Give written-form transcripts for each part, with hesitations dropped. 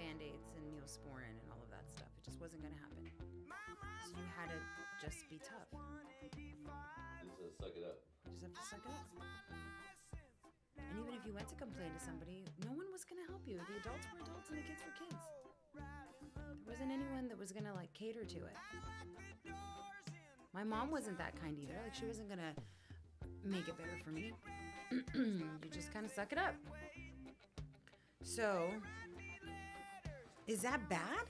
Band-Aids and Neosporin and all of that stuff. It just wasn't going to happen. So you had to just be tough. You just suck it up. You just have to suck it up. And even if you went to complain to somebody, no one was going to help you. The adults were adults and the kids were kids. There wasn't anyone that was going to like cater to it. My mom wasn't that kind either. Like she wasn't going to make it better for me. You just kind of suck it up. So, is that bad?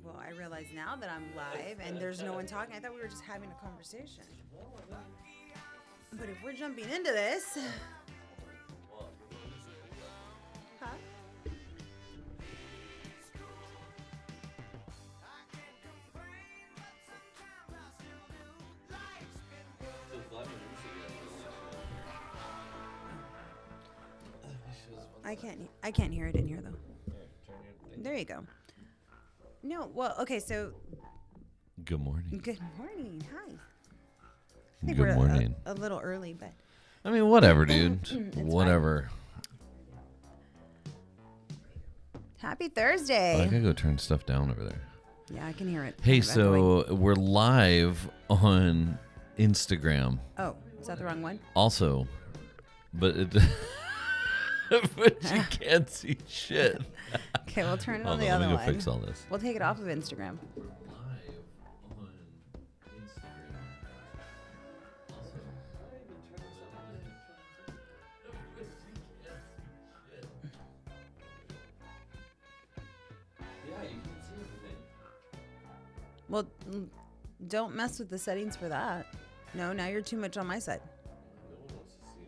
Well, I realize now that I'm live and there's no one talking. I thought we were just having a conversation. But if we're jumping into this... Huh? I can't hear it in here though. There you go. No, well, okay, so Good morning. Good morning. Hi. I think Good we're morning. A little early, but I mean, whatever, dude. Whatever. Happy Thursday. Oh, I gotta go turn stuff down over there. Yeah, I can hear it. Hey, so we're live on Instagram. Oh, is that the wrong one? Also, but it, but you can't see shit. Okay, we'll turn it Hold on the let other me go one. fix all this. We'll take it off of Instagram. Live on Instagram. Also, yeah, you can see everything. Well, don't mess with the settings for that. No, now you're too much on my side. No one wants to see me.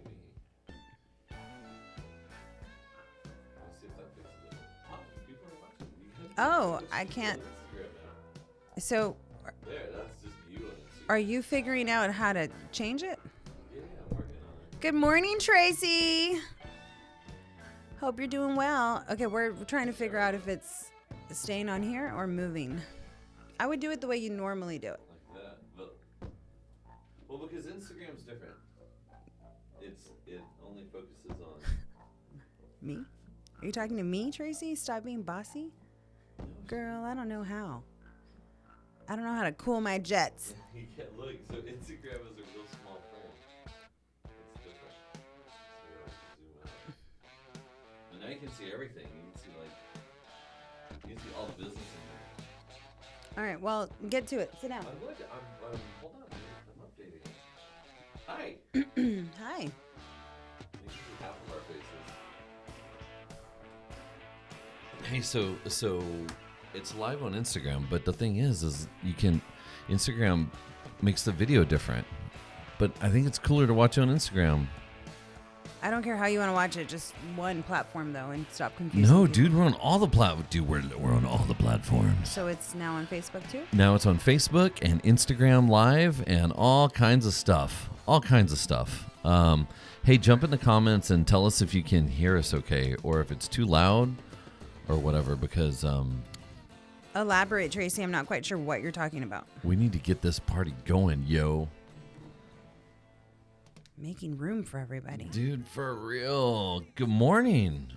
Let's see if that fixes it. Oh, people are watching. You can Oh, I can't. So, There, that's just you on Instagram. are you figuring out how to change it? Yeah, I'm working on it. Good morning, Tracy. Hope you're doing well. Okay, we're trying to figure out if it's staying on here or moving. I would do it the way you normally do it. Like that. But, well, because Instagram's different. It only focuses on. Me? Are you talking to me, Tracy? Stop being bossy? Girl, I don't know how. I don't know how to cool my jets. Yeah, look, so Instagram is a real small frame. It's different. So you have to zoom out. And now you can see everything. You can see you can see all the business in here. All right, well, get to it. Sit down. I would. I'm hold on, dude. I'm updating it. Hi. Hi. You can see half of our faces. Hey, so it's live on Instagram, but the thing is Instagram makes the video different. But I think it's cooler to watch on Instagram. I don't care how you want to watch it, just one platform, though, and stop confusing No, people. dude, we're on all the we're on all the platforms. So it's now on Facebook, too? Now it's on Facebook and Instagram Live and all kinds of stuff. All kinds of stuff. Hey, jump in the comments and tell us if you can hear us okay or if it's too loud or whatever, because Elaborate, Tracy. I'm not quite sure what you're talking about. we need to get this party going, yo. Making room for everybody. Dude, for real. Good morning.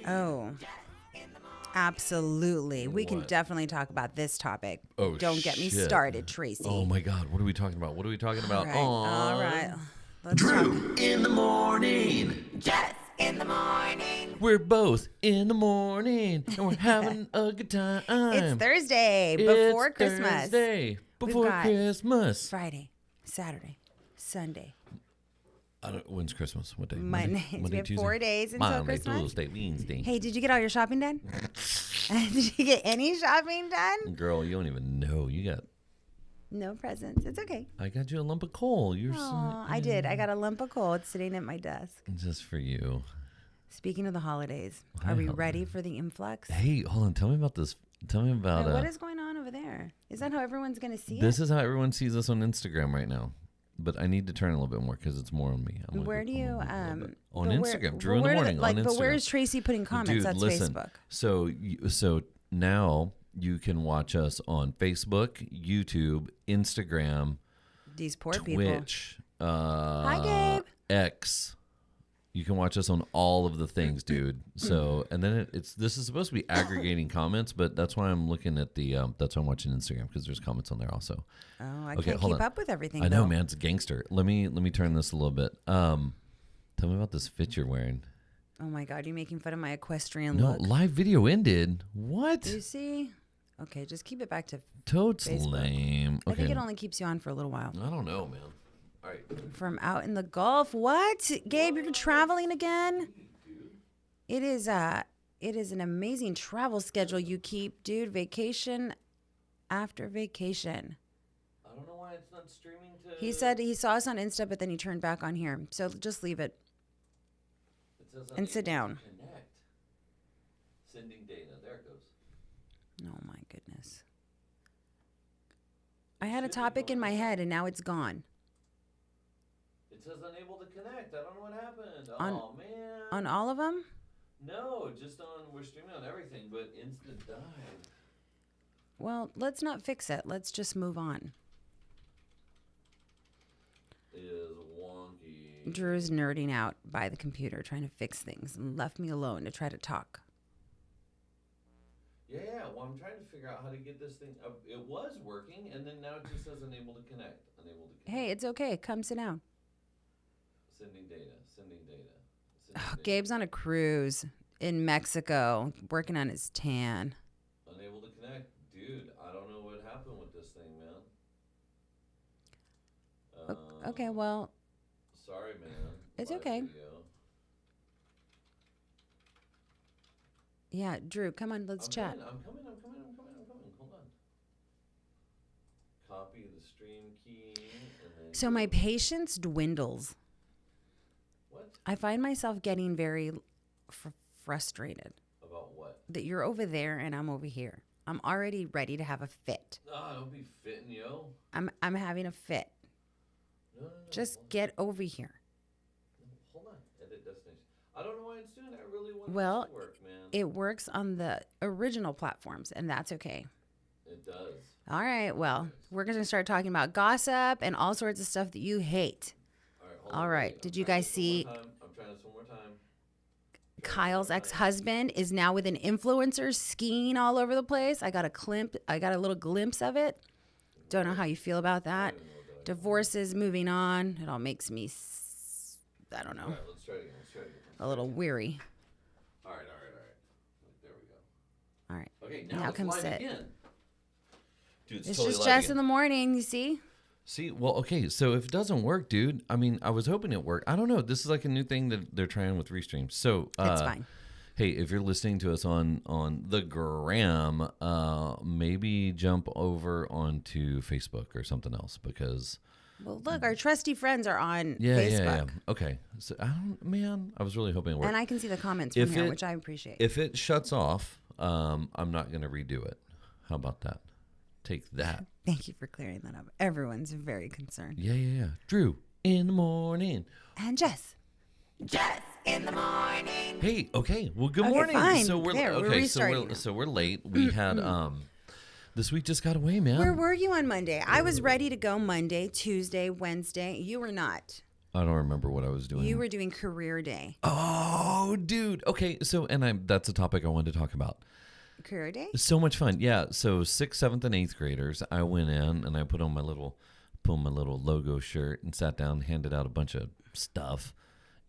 Oh, absolutely. We can What? definitely talk about this topic. Oh, Don't get me shit. started, Tracy. Oh my God, what are we talking about? What are we talking about? All right. Let's talk. In the morning. Yes, in the morning. We're both in the morning and we're having a good time. It's Thursday before It's Christmas. Thursday before got Christmas. Friday, Saturday, Sunday. When's Christmas? What day? Monday. We have 4 days until Monday, Christmas. Tuesday, Wednesday. Hey, did you get all your shopping done? Did you get any shopping done? Girl, you don't even know. No presents. It's okay. I got you a lump of coal. You're Aw, I did. I got a lump of coal. It's sitting at my desk. just for you. Speaking of the holidays, Hi, are we holiday. ready for the influx? Hey, hold on. Tell me about this. Tell me about Wait, what is going on over there? Is that how everyone's going to see this it? is how everyone sees us on Instagram right now. But I need to turn a little bit more because it's more on me. Where do you on but where- Instagram? Drew but in the where do morning on Instagram. But where's Tracy putting comments? Dude, That's listen. Facebook. So now you can watch us on Facebook, YouTube, Instagram, These poor people. Twitch, Hi, Gabe. X. You can watch us on all of the things, dude. So, and then this is supposed to be aggregating comments, but that's why I'm looking at that's why I'm watching Instagram, because there's comments on there also. Oh, I can't keep up with everything. I know, man. It's a gangster. Let me turn this a little bit. Tell me about this fit you're wearing. Oh my God, you're making fun of my equestrian No, look. live video ended. What? You see? Okay, just keep it back to Totes Facebook. lame. Okay. I think it only keeps you on for a little while. I don't know, man. All right. From out in the Gulf. What? Gabe, you're traveling again? It is an amazing travel schedule you keep, dude. Vacation after vacation. I don't know why it's not streaming to... He said he saw us on Insta, but then he turned back on here. So just leave it. It says And sit down. Connect. Sending data. There it goes. Oh my goodness. I had a topic in my head and now it's gone. It says unable to connect. I don't know what happened. On- Oh, man. On all of them? No, just on... We're streaming on everything, but Instant died. Well, let's not fix it. Let's just move on. It is wonky. Drew's nerding out by the computer trying to fix things and left me alone to try to talk. Yeah. Well, I'm trying to figure out how to get this thing... it was working, and then now it just says unable to connect. Unable to connect. Hey, it's okay. Come sit down. Sending data. Sending data. Oh, Gabe's on a cruise in Mexico working on his tan. Unable to connect. Dude, I don't know what happened with this thing, man. Okay, well, Sorry, man. It's Live okay. video. yeah, Drew, come on, let's chat. I'm coming. Hold on. Copy the stream key. And then So my patience dwindles. What? I find myself getting very frustrated About what? that you're over there and I'm over here. I'm already ready to have a fit. Don't be fitting, yo. I'm having a fit. No. Just get over here. Hold on. Edit destination. I don't know why it's doing that. I really want Well, this to work, man. It works on the original platforms, and that's okay. It does. All right, well, we're going to start talking about gossip and all sorts of stuff that you hate. All right. All right, did you guys see I'm trying this one more time. Kyle's ex-husband is now with an influencer skiing all over the place? I got a little glimpse of it. Don't know how you feel about that. Divorces, moving on. It all makes me, I don't know, All right, let's try it again. a little weary. All right. There we go. All right. Okay, Now now it's come live sit. again. Dude, It's totally just live Jess again. in the morning, you see? See, well, okay, so if it doesn't work, dude, I mean, I was hoping it worked. I don't know. This is like a new thing that they're trying with Restream. So, It's fine. Hey, if you're listening to us on the gram, maybe jump over onto Facebook or something else, because Well, look, our trusty friends are on yeah. Facebook. Okay, so I was really hoping it worked. And I can see the comments from If here, it- which I appreciate. If it shuts off, I'm not going to redo it. How about that? Take that. Thank you for clearing that up. Everyone's very concerned. Yeah. Drew, in the morning. And Jess. Jess in the morning. Hey, okay. Well, good Okay, morning. fine. So we're There, we're okay. restarting now. So we're late. We had this week just got away, man. Where were you on Monday? I was ready to go Monday, Tuesday, Wednesday. You were not. I don't remember what I was doing. You were doing career day. Oh, dude. Okay. So, that's a topic I wanted to talk about. Career day? So much fun. Yeah. So 6th, 7th, and 8th graders, I went in and I put on my little logo shirt and sat down, handed out a bunch of stuff.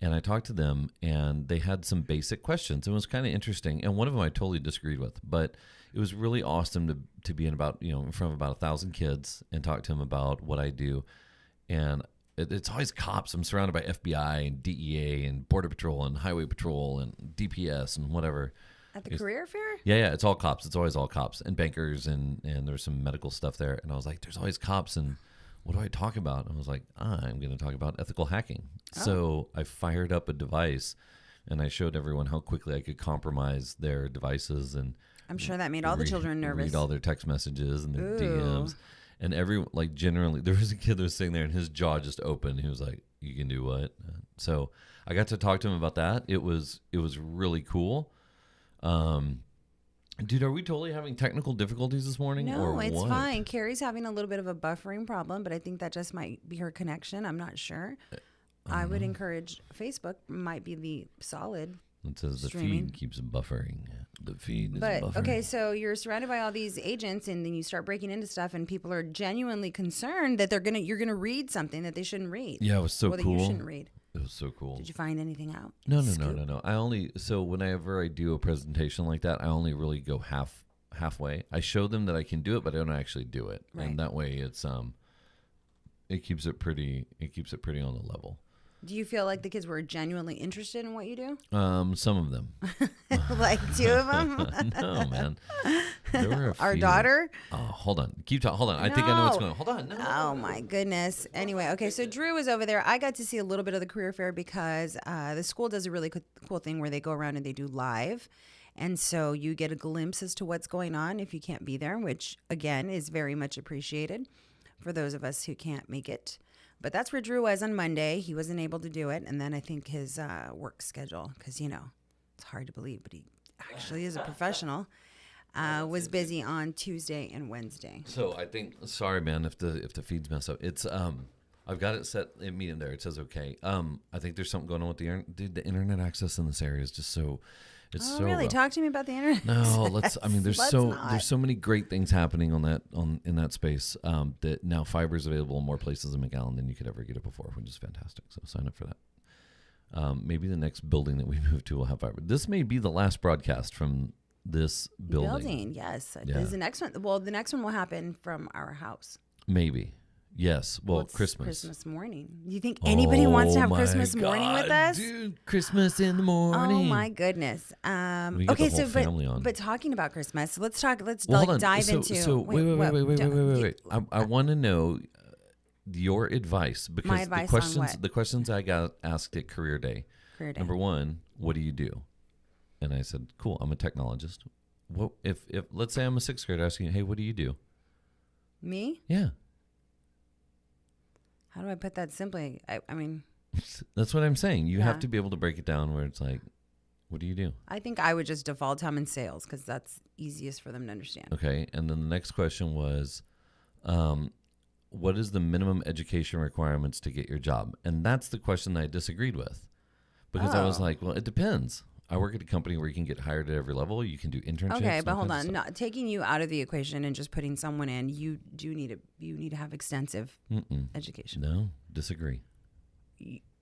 And I talked to them, and they had some basic questions. It was kind of interesting. And one of them I totally disagreed with, but it was really awesome to be in front of about 1,000 kids and talk to them about what I do. And it's always cops. I'm surrounded by FBI and DEA and Border Patrol and Highway Patrol and DPS and whatever. At the career fair? Yeah, it's all cops. It's always all cops and bankers, and there's some medical stuff there. And I was like, there's always cops, and what do I talk about? And I was like, I'm going to talk about ethical hacking. Oh. So I fired up a device, and I showed everyone how quickly I could compromise their devices. And I'm sure that made all the children nervous. Read all their text messages and their Ooh. DMs. And generally, there was a kid that was sitting there, and his jaw just opened. He was like, you can do what? So I got to talk to him about that. It was really cool. Dude, are we totally having technical difficulties this morning? No, or it's what? fine. Carrie's having a little bit of a buffering problem, but I think that just might be her connection. I'm not sure. I would encourage Facebook might be the solid. It says the streaming. feed keeps buffering. The feed is But buffering. okay, so you're surrounded by all these agents, and then you start breaking into stuff, and people are genuinely concerned that you're gonna read something that they shouldn't read. Yeah, it was so or that cool. you shouldn't read. It was so cool. Did you find anything out? No. Scoop? So whenever I do a presentation like that, I only really go halfway. I show them that I can do it, but I don't actually do it. Right. And that way it keeps it pretty on the level. Do you feel like the kids were genuinely interested in what you do? Some of them. Like 2 of them? No, man. There were a Our few. daughter? Oh, hold on. Keep talking. Hold on. I think I know what's going on. Hold on. No. Oh my goodness. Anyway, okay, so Drew was over there. I got to see a little bit of the career fair because the school does a really cool thing where they go around and they do live. And so you get a glimpse as to what's going on if you can't be there, which again is very much appreciated for those of us who can't make it. But that's where Drew was on Monday. He wasn't able to do it. And then I think his work schedule, because, it's hard to believe, but he actually is a professional, was busy on Tuesday and Wednesday. So I think, sorry, man, if the feeds mess up. It's I've got it set in medium there. It says okay. I think there's something going on with the internet access in this area is just so. It's Oh, so really? rough. Talk to me about the internet. No, there's Let's not. so many great things happening in that space that now fiber is available in more places in McAllen than you could ever get it before, which is fantastic. So sign up for that. Maybe the next building that we move to will have fiber. This may be the last broadcast from this building. Yes. Yeah. Is the next one? Well, the next one will happen from our house. Maybe. Yes. Well, it's Christmas. Christmas morning. Do you think anybody wants to have my Christmas morning with God, us? dude, Christmas in the morning. Oh my goodness. We get Okay, the whole so family on. but talking about Christmas, let's talk. Let's Well, hold on. dive So- into. So wait. Don't- I want to know your advice because My advice on what? the questions I got asked at Career Day. Career Day. Number one, what do you do? And I said, cool, I'm a technologist. What if let's say I'm a 6th grader asking, hey, what do you do? Me? Yeah, How do I put that simply? I mean, that's what I'm saying. You Yeah. have to be able to break it down where it's like, what do you do? I think I would just default to I'm in sales because that's easiest for them to understand. Okay, and then the next question was, what is the minimum education requirements to get your job? And that's the question that I disagreed with because I was Oh. like, well, it depends. I work at a company where you can get hired at every level. You can do internships. Okay, and but all hold kinds on. of stuff. Not taking you out of the equation and just putting someone in. You need to have extensive education. No, disagree.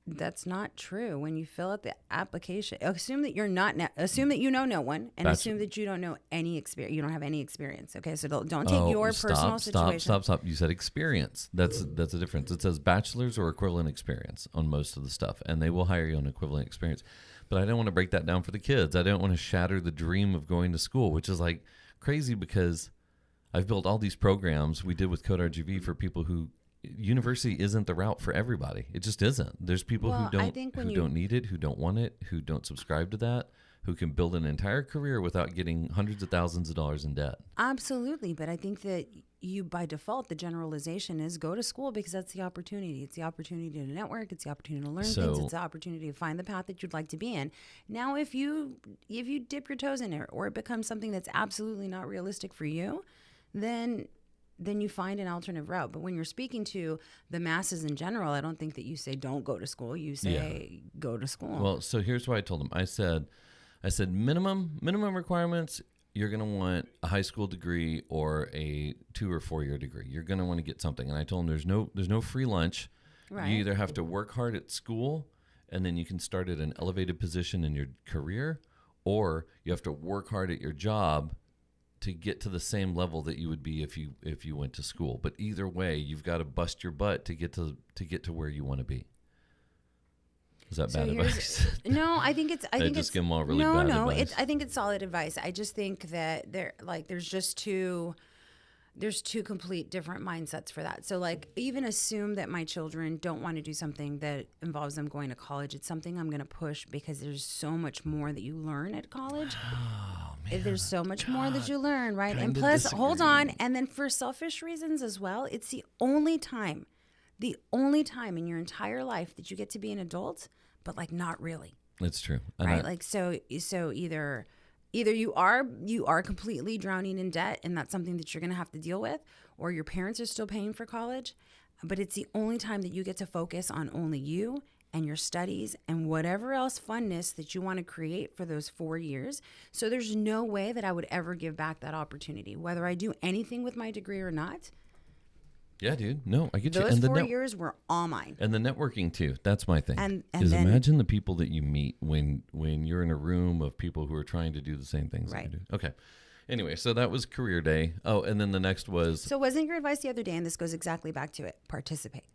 That's not true. When you fill out the application, assume that you're not. Assume that you know no one, and assume that you don't know any experience. You don't have any experience. Okay, so don't take your personal situation. Stop. You said experience. That's a difference. It says bachelor's or equivalent experience on most of the stuff, and they will hire you on equivalent experience. But I don't want to break that down for the kids. I don't want to shatter the dream of going to school, which is like crazy because I've built all these programs we did with Code RGV for people who university isn't the route for everybody. It just isn't. There's people Well, who I don't think don't need it, who don't want it, who don't subscribe to that, who can build an entire career without getting hundreds of thousands of dollars in debt. Absolutely, but I think that you, by default, the generalization is go to school because that's the opportunity. It's the opportunity to network. It's the opportunity to learn things. It's the opportunity to find the path that you'd like to be in. Now, if you dip your toes in it or it becomes something that's absolutely not realistic for you, then you find an alternative route. But when you're speaking to the masses in general, I don't think that you say don't go to school. You say go to school. Well, so here's what I told them. I said minimum requirements. You're going to want a high school degree or a 2 or 4 year degree. You're going to want to get something. And I told them there's no free lunch. Right. You either have to work hard at school and then you can start at an elevated position in your career, or you have to work hard at your job to get to the same level that you would be if you went to school. But either way, you've got to bust your butt to get to where you want to be. Is that bad advice? No, I think it's. I think just it's. give them all really no, bad no. advice. I think it's solid advice. I just think that there's just two. There's two complete different mindsets for that. So like even assume that my children don't want to do something that involves them going to college. It's something I'm going to push because there's so much more that you learn at college. Oh, man. There's so much more that you learn, right? And kinda plus, hold on. disagree. And then for selfish reasons as well, it's the only time in your entire life that you get to be an adult, but like not really. It's true. And Right? So either either you are completely drowning in debt, and that's something that you're going to have to deal with, or your parents are still paying for college, but it's the only time that you get to focus on only you and your studies and whatever else funness that you want to create for those 4 years. So there's no way that I would ever give back that opportunity, whether I do anything with my degree or not. Yeah, dude. No, I get you. Those And 4 years were all mine. And the networking too. That's my thing. And is then, imagine the people that you meet when you're in a room of people who are trying to do the same things right. that you do. Okay. Anyway, so that was career day. Oh, and then the next was. So wasn't your advice the other day, and this goes exactly back to it, participate.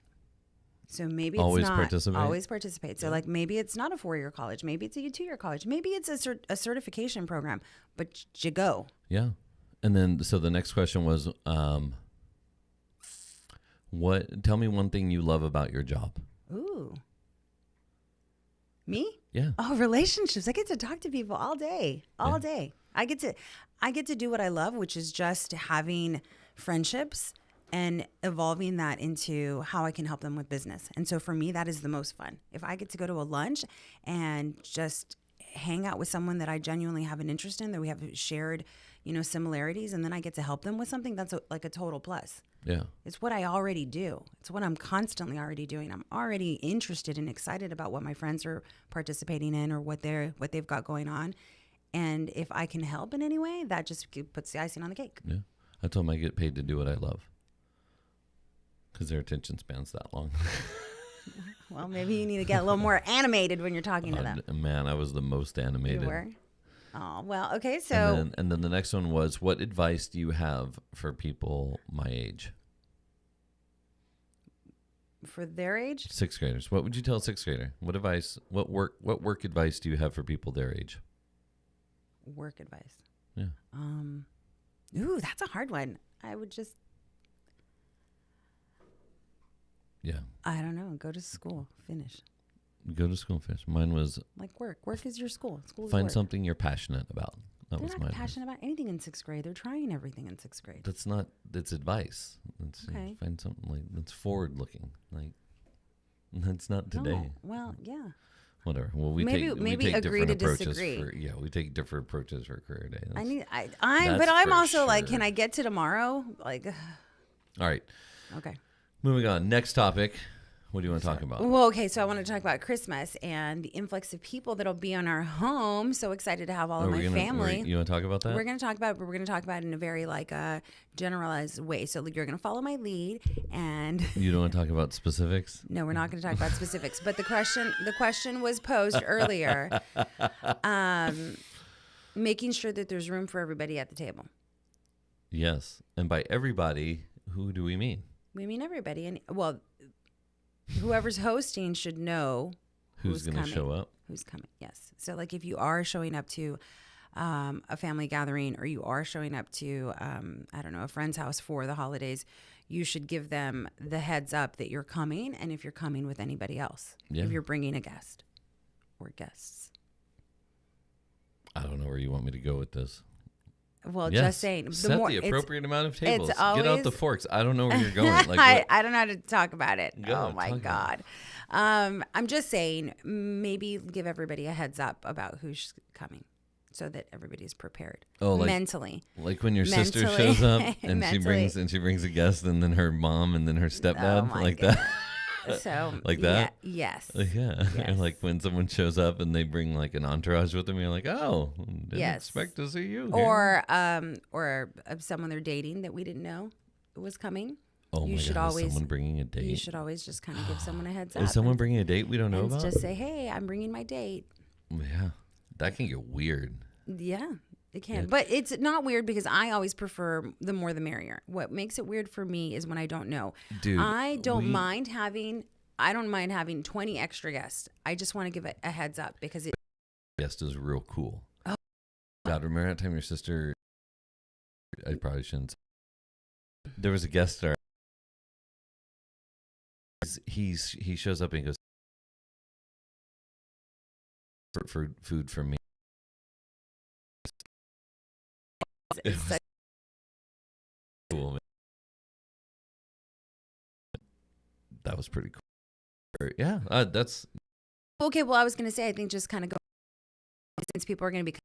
So maybe it's always not participate. Always participate. So like maybe it's not a 4-year college, maybe it's a 2-year college, maybe it's a certification program, but you go. Yeah. And then so the next question was tell me one thing you love about your job. Ooh. Me? Yeah. Oh, relationships. I get to talk to people all day. All day. I get to do what I love, which is just having friendships and evolving that into how I can help them with business. And so for me, that is the most fun. If I get to go to a lunch and just hang out with someone that I genuinely have an interest in, that we have shared, similarities, and then I get to help them with something, that's like a total plus. Yeah. It's what I already do. It's what I'm constantly already doing. I'm already interested and excited about what my friends are participating in or what they've got going on. And if I can help in any way, that just puts the icing on the cake. Yeah. I told them I get paid to do what I love. Because their attention span's that long. Well, maybe you need to get a little more animated when you're talking to them. Man, I was the most animated. You were? Oh, well, okay. So, and then the next one was, what advice do you have for people my age? For their age? 6th graders. What would you tell a 6th grader? What work advice do you have for people their age? Work advice. Yeah. Ooh, that's a hard one. I would just. Yeah. I don't know. Go to school. Finish. Go to school, finish. Mine was like work. Work is your school. School is find work. something you're passionate about. That They're was not mine. passionate about anything in 6th grade. They're trying everything in 6th grade. That's advice. Okay. Find something that's forward looking. Like that's not today. No. Well, yeah. Whatever. Well, we maybe take agree different to approaches disagree. we take different approaches for career day. But That's I'm for also like, sure. can I get to tomorrow? Like, All right. okay. Moving on. Next topic. What do you want to talk about? Well, okay, so I want to talk about Christmas and the influx of people that'll be on our home. So excited to have all of my family. You want to talk about that? We're going to talk about it, but we're going to talk about it in a very generalized way. So you're going to follow my lead, and You don't want to talk about specifics? no, we're not going to talk about specifics. But the question was posed earlier, making sure that there's room for everybody at the table. Yes. And by everybody, who do we mean? We mean everybody, and whoever's hosting should know Who's going to show up? Who's coming? Yes. So, like, if you are showing up to a family gathering, or you are showing up to, a friend's house for the holidays, you should give them the heads up that you're coming, and if you're coming with anybody else, if you're bringing a guest or guests. I don't know where you want me to go with this. Well, just saying. Set the appropriate amount of tables. It's always, get out the forks. I don't know where you're going. Like, I don't know how to talk about it. Go, oh, my God. I'm just saying, maybe give everybody a heads up about who's coming so that everybody's prepared mentally. Like when your sister shows up and she brings a guest, and then her mom and then her stepdad, like goodness. that. So like that? Yes. Yeah. Yes. Like when someone shows up and they bring like an entourage with them, you're like, oh, didn't expect to see you here. Or someone they're dating that we didn't know was coming. Oh my God, is someone bringing a date? You should always just kind of give someone a heads up. Is someone bringing a date we don't know about? Just say, hey, I'm bringing my date. Yeah. That can get weird. Yeah. It can. But it's not weird because I always prefer the more the merrier. What makes it weird for me is when I don't know. Dude, I don't mind having 20 extra guests. I just want to give it a heads up because it guest is real cool. Oh. God, remember that time your sister, I probably shouldn't. There was a guest at our, he shows up and he goes, for food from me. It's such cool, man. That was pretty cool. Yeah, that's okay. Well, I was going to say, I think just kind of go, since people are going to be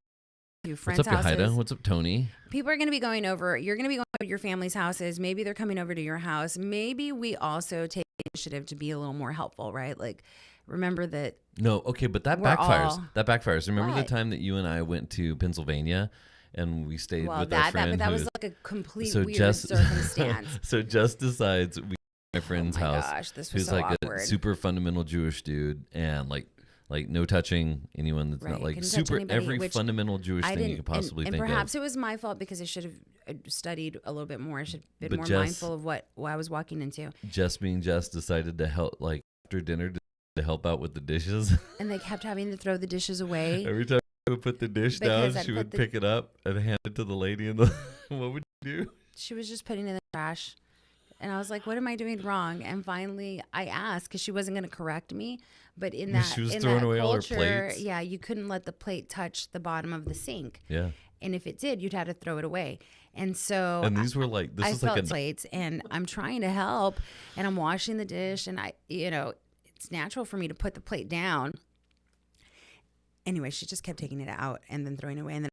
to What's friends' up, houses. Yahida? What's up, Tony? People are going to be going over. You're going to be going over to your family's houses. Maybe they're coming over to your house. Maybe we also take initiative to be a little more helpful, right? Like, remember that. No, okay, but that We're backfires. all- That backfires. Remember What? the time that you and I went to Pennsylvania and we stayed Well, with our friend that was who- like a complete so weird Jess, circumstance. So Jess decides we my friend's Oh my house, gosh, this was who's so like awkward. a super fundamental Jewish dude, and like no touching anyone that's not Right, like couldn't touch super anybody, every which fundamental Jewish I thing didn't, you could possibly and think perhaps of. it was my fault because I should have studied a little bit more. I should have been But more Jess- mindful of what I was walking into. Jess being Jess decided to help, like after dinner, to help out with the dishes. And they kept having to throw the dishes away. Every time I would put the dish down, Because I'd she put would the- pick it up and hand it to the lady in the. What would you do? She was just putting it in the trash. And I was like, what am I doing wrong? And finally I asked because she wasn't going to correct me. But in that, She was in throwing that away all her culture, plates. yeah, you couldn't let the plate touch the bottom of the sink. Yeah. And if it did, you'd have to throw it away. And so And these were like this I is felt like a plates and I'm trying to help and I'm washing the dish and it's natural for me to put the plate down. Anyway, she just kept taking it out and then throwing it away. And then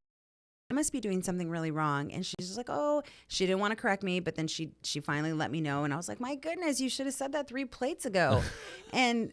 I must be doing something really wrong. And she's just like, oh, she didn't want to correct me. But then she finally let me know. And I was like, my goodness, you should have said that 3 plates ago. and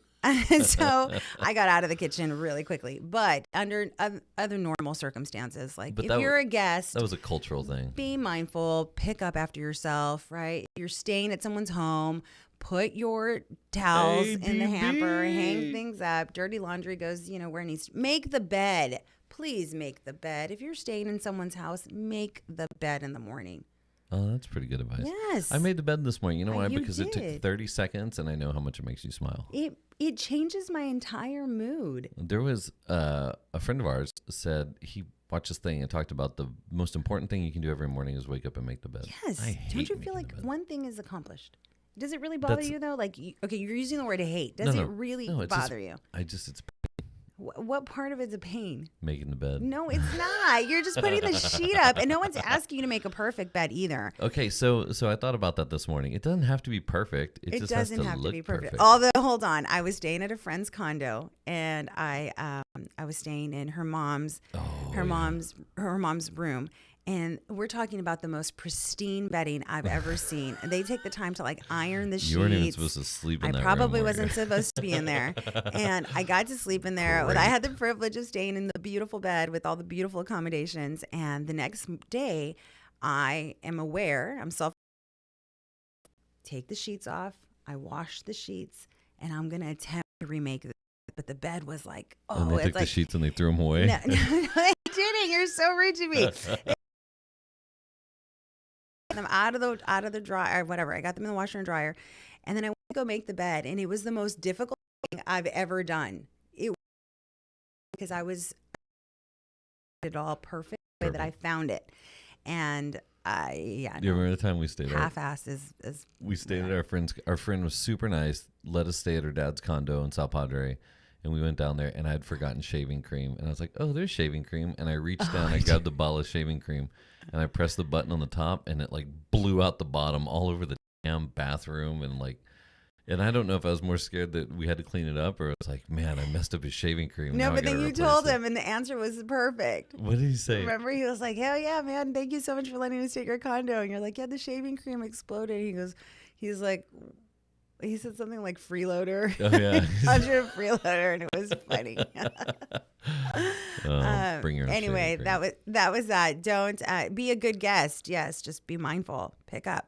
so I got out of the kitchen really quickly. But under other normal circumstances, like But if that you're wa- a guest, that was a cultural thing. be mindful, pick up after yourself, right? If you're staying at someone's home, put your towels in the hamper, hang things up. Dirty laundry goes, where it needs to. Make the bed. Please make the bed. If you're staying in someone's house, make the bed in the morning. Oh, that's pretty good advice. Yes. I made the bed this morning. You know why? You Because it took did. 30 seconds, and I know how much it makes you smile. It changes my entire mood. There was a friend of ours said he watched this thing and talked about the most important thing you can do every morning is wake up and make the bed. Yes. I hate Don't you making feel like the bed. one thing is accomplished? Does it really bother That's- you though? Like, okay, you're using the word hate. Does No, it no. really No, it's just- bother you? It's What part of it's a pain? making the bed. No, it's not. You're just putting the sheet up, and no one's asking you to make a perfect bed either. Okay, so I thought about that this morning. It doesn't have to be perfect. It just doesn't has to have to look be perfect. perfect. Although, hold on, I was staying at a friend's condo, and I was staying in her mom's mom's room. And we're talking about the most pristine bedding I've ever seen. And they take the time to like iron the sheets. You weren't even supposed to sleep in I that probably room, were wasn't you? supposed to be in there. And I got to sleep in there. But I had the privilege of staying in the beautiful bed with all the beautiful accommodations. And the next day, I am aware, take the sheets off. I wash the sheets and I'm going to attempt to remake the bed. But the bed was like, And they it's took like, the sheets and they threw them away. no, they didn't. You're so rude to me. Them out of the dryer, whatever. I got them in the washer and dryer, and then I went to go make the bed, and it was the most difficult thing I've ever done. Because I was it all perfect the way that I found it, and Do you remember the time we stayed at? half-ass is We stayed at our friend's. Our friend was super nice. Let us stay at her dad's condo in South Padre, and we went down there. And I had forgotten shaving cream, and I was like, "Oh, there's shaving cream." And I reached down, I grabbed the bottle of shaving cream, and I pressed the button on the top, and it like blew out the bottom all over the damn bathroom, and like. And I don't know if I was more scared that we had to clean it up, or I was like, "Man, I messed up his shaving cream." no, Now I but then gotta you replace told it." him, and the answer was perfect. What did he say? Remember, he was like, "Hell yeah, man! Thank you so much for letting us take your condo." And you're like, "Yeah, the shaving cream exploded." He's like, he said something like freeloader. Oh yeah. Conjure a freeloader, and it was funny. Bring your own Anyway, shaving cream. that was that. Don't be a good guest. Yes, just be mindful. Pick up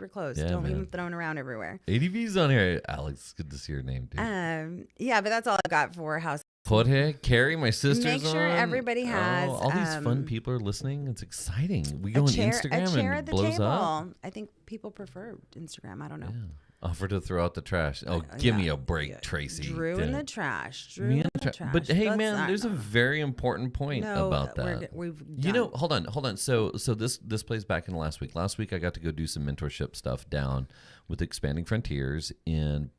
your clothes. Yeah, Don't leave man. them thrown around everywhere. ADV's on here. Alex, it's good to see your name, dude. Yeah, but that's all I got for house. Jorge, Carrie, my sister's Make sure on. everybody has, all these fun people are listening. It's exciting. We go on Instagram a chair and at the blows table. up. I think people prefer Instagram. I don't know. Yeah. Offer to throw out the trash. Oh, give me yeah, a break, yeah. Tracy. Drew in Damn. the trash. Drew Me in and the tra- trash. But hey, Let's man, not- there's a very important point about that. We've You know, done. hold on. So this plays back into last week. Last week I got to go do some mentorship stuff down with Expanding Frontiers in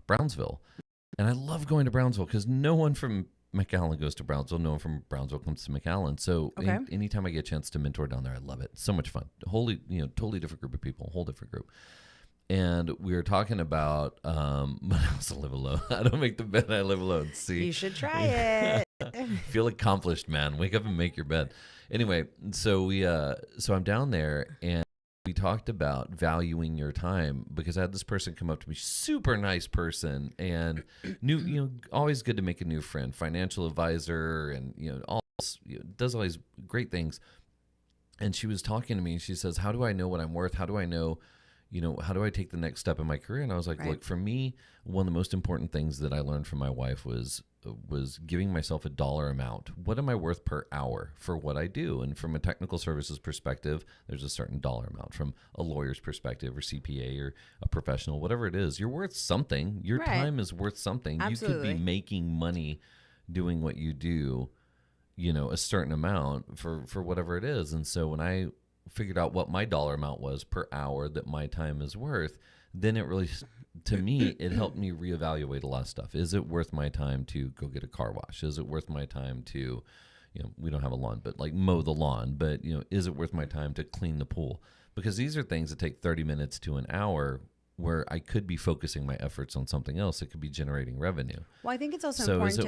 Brownsville, and I love going to Brownsville because no one from McAllen goes to Brownsville. No one from Brownsville comes to McAllen. So Okay. anytime I get a chance to mentor down there, I love it. It's so much fun. Totally different group of people. Whole different group. And we were talking about, but I also live alone. I don't make the bed. I live alone. See, You should try it. Feel accomplished, man. Wake up and make your bed. Anyway, so I'm down there and we talked about valuing your time because I had this person come up to me, super nice person, and always good to make a new friend, financial advisor, and does all these great things. And she was talking to me and she says, how do I know what I'm worth? How do I know, how do I take the next step in my career? And I was like, look, for me, one of the most important things that I learned from my wife was giving myself a dollar amount. What am I worth per hour for what I do? And from a technical services perspective, there's a certain dollar amount. From a lawyer's perspective or CPA or a professional, whatever it is, you're worth something. Your time is worth something. Absolutely. You could be making money doing what you do, a certain amount for whatever it is. And so when I figured out what my dollar amount was per hour that my time is worth, then it really, to me, it helped me reevaluate a lot of stuff. Is it worth my time to go get a car wash? Is it worth my time to, we don't have a lawn, but like mow the lawn? But, is it worth my time to clean the pool? Because these are things that take 30 minutes to an hour where I could be focusing my efforts on something else that could be generating revenue. Well, I think it's also important. So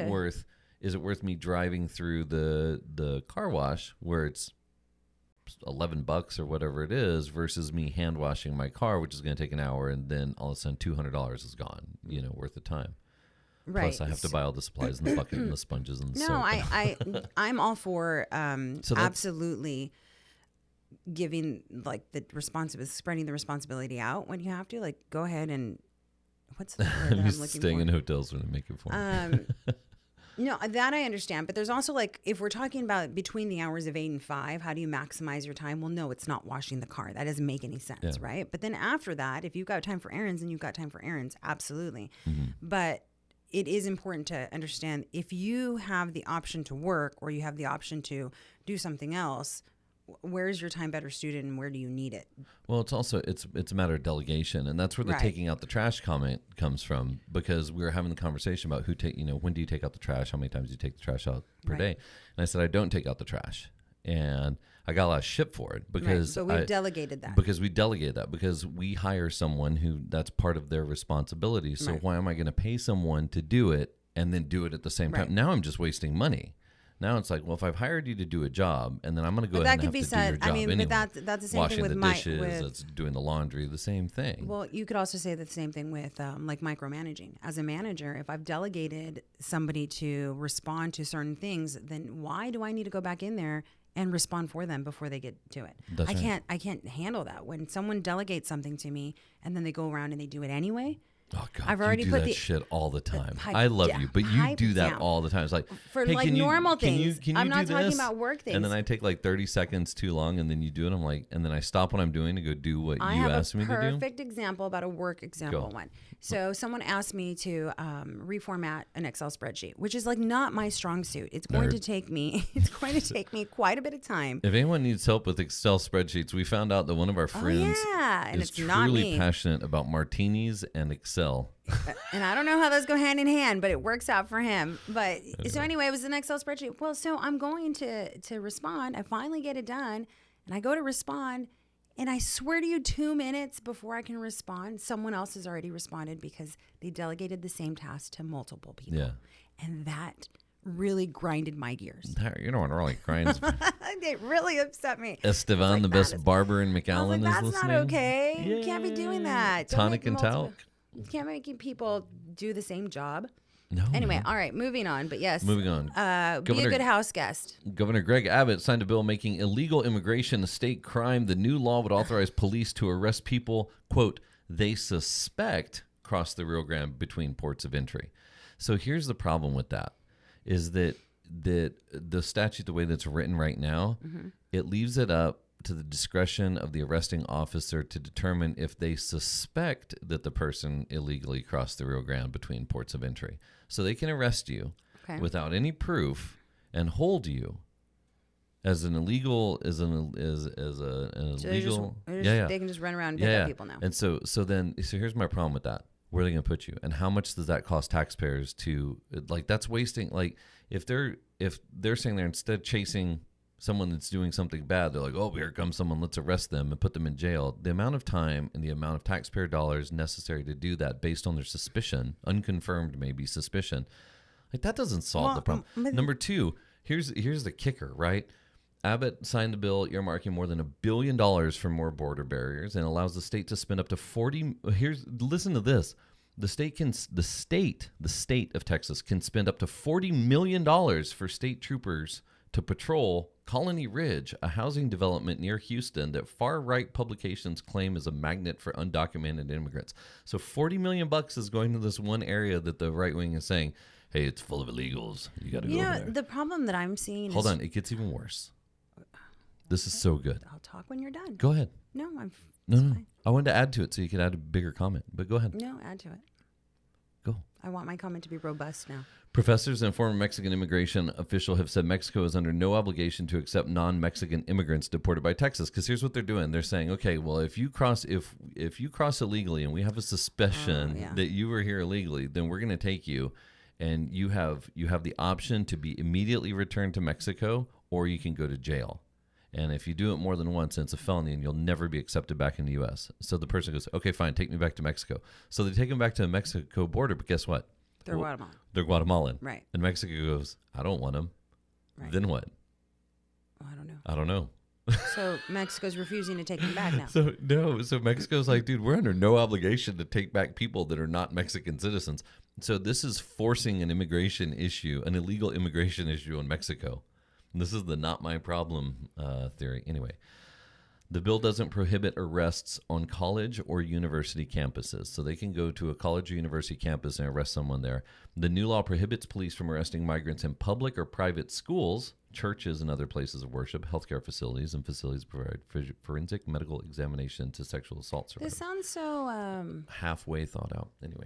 is it worth me driving through the car wash where it's $11 or whatever it is versus me hand washing my car, which is going to take an hour, and then all of a sudden $200 is gone, worth of time. Right. Plus I have to buy all the supplies and the bucket and the sponges and the soap. No, I'm all for absolutely giving like the responsibility, spreading the responsibility out when you have to. Like, go ahead and what's the word that I'm looking staying for? in hotels when they make it for me. No, that I understand. But there's also like, if we're talking about between the hours of 8 and 5, how do you maximize your time? Well, no, it's not washing the car. That doesn't make any sense, right? But then after that, if you've got time for errands, and you've got time for errands, absolutely. But it is important to understand if you have the option to work or you have the option to do something else, where is your time better suited and where do you need it? Well, it's also it's a matter of delegation, and that's where the taking out the trash comment comes from, because we were having the conversation about when do you take out the trash, how many times do you take the trash out per day, and I said I don't take out the trash, and I got a lot of shit for it because but we delegated that. Because we delegated that because we hire someone who that's part of their responsibility. So why am I going to pay someone to do it and then do it at the same time? Now I'm just wasting money. Now it's like, well, if I've hired you to do a job, and then I'm going to go ahead and have to do your job anyway. But that's the same washing thing with the dishes, that's doing the laundry, the same thing. Well, you could also say the same thing with like micromanaging. As a manager, if I've delegated somebody to respond to certain things, then why do I need to go back in there and respond for them before they get to it? That's right. I can't handle that. When someone delegates something to me and then they go around and they do it anyway. Oh God! I've already you do put that shit all the time. I love you, but you do that all the time. It's like for hey, like normal things. Can you I'm do not talking this? about work things. And then I take like 30 seconds too long, and then you do it. I'm like, and then I stop what I'm doing to go do what you asked me to do. I have a perfect example about a work example one. So someone asked me to reformat an Excel spreadsheet, which is like not my strong suit. It's going to take me. It's going to take me quite a bit of time. If anyone needs help with Excel spreadsheets, we found out that one of our friends and is it's not truly me. passionate about martinis and Excel. And I don't know how those go hand in hand, but it works out for him. But so anyway, it was an Excel spreadsheet. Well, so I'm going to respond. I finally get it done, and I go to respond, and I swear to you, 2 minutes before I can respond, someone else has already responded because they delegated the same task to multiple people. Yeah. And that really grinded my gears. You know what really grinds me? It really upset me. Estevan, like, the best barber in McAllen, that's is listening. not okay. You can't be doing that. Don't Tonic make and multiple- talc. You can't make people do the same job. No. Anyway, all right, moving on. But yes. Moving on. Be a good house guest. Governor Greg Abbott signed a bill making illegal immigration a state crime. The new law would authorize police to arrest people, quote, they suspect cross the Rio Grande between ports of entry. So here's the problem with that, is that the statute, the way that's written right now, it leaves it up to the discretion of the arresting officer to determine if they suspect that the person illegally crossed the Rio Grande between ports of entry. So they can arrest you without any proof and hold you as an illegal, They can just run around and pick up people now. And so here's my problem with that. Where are they going to put you? And how much does that cost taxpayers to, like, that's wasting, like, if they're saying they're instead chasing someone that's doing something bad, they're like, oh, here comes someone, let's arrest them and put them in jail. The amount of time and the amount of taxpayer dollars necessary to do that based on their suspicion, unconfirmed maybe suspicion, Like that doesn't solve the problem. Number two, here's the kicker, right? Abbott signed the bill earmarking more than $1 billion for more border barriers and allows the state to spend up to 40. Listen to this. The state of Texas can spend up to $40 million for state troopers to patrol Colony Ridge, a housing development near Houston that far-right publications claim is a magnet for undocumented immigrants. So $40 million is going to this one area that the right wing is saying, hey, it's full of illegals. You got to go over there. The problem that I'm seeing Hold on. It gets even worse. This is so good. I'll talk when you're done. Go ahead. No, No. fine. I wanted to add to it so you could add a bigger comment, but go ahead. No, add to it. Go. I want my comment to be robust now. Professors and former Mexican immigration official have said Mexico is under no obligation to accept non-Mexican immigrants deported by Texas. Because here's what they're doing: they're saying, okay, well, if you cross illegally, and we have a suspicion that you were here illegally, then we're going to take you, and you have the option to be immediately returned to Mexico, or you can go to jail. And if you do it more than once, it's a felony, and you'll never be accepted back in the U.S. So the person goes, okay, fine, take me back to Mexico. So they take them back to the Mexico border, but guess what? They're Guatemalan. They're Guatemalan. Right. And Mexico goes, I don't want them. Right. Then what? Oh, I don't know. I don't know. So Mexico's refusing to take them back now. So Mexico's like, dude, we're under no obligation to take back people that are not Mexican citizens. So this is forcing an immigration issue, an illegal immigration issue in Mexico. This is the not my problem theory. Anyway, the bill doesn't prohibit arrests on college or university campuses. So they can go to a college or university campus and arrest someone there. The new law prohibits police from arresting migrants in public or private schools, churches, and other places of worship, healthcare facilities, and facilities provide forensic medical examination to sexual assault survivors. This sounds so... halfway thought out. Anyway,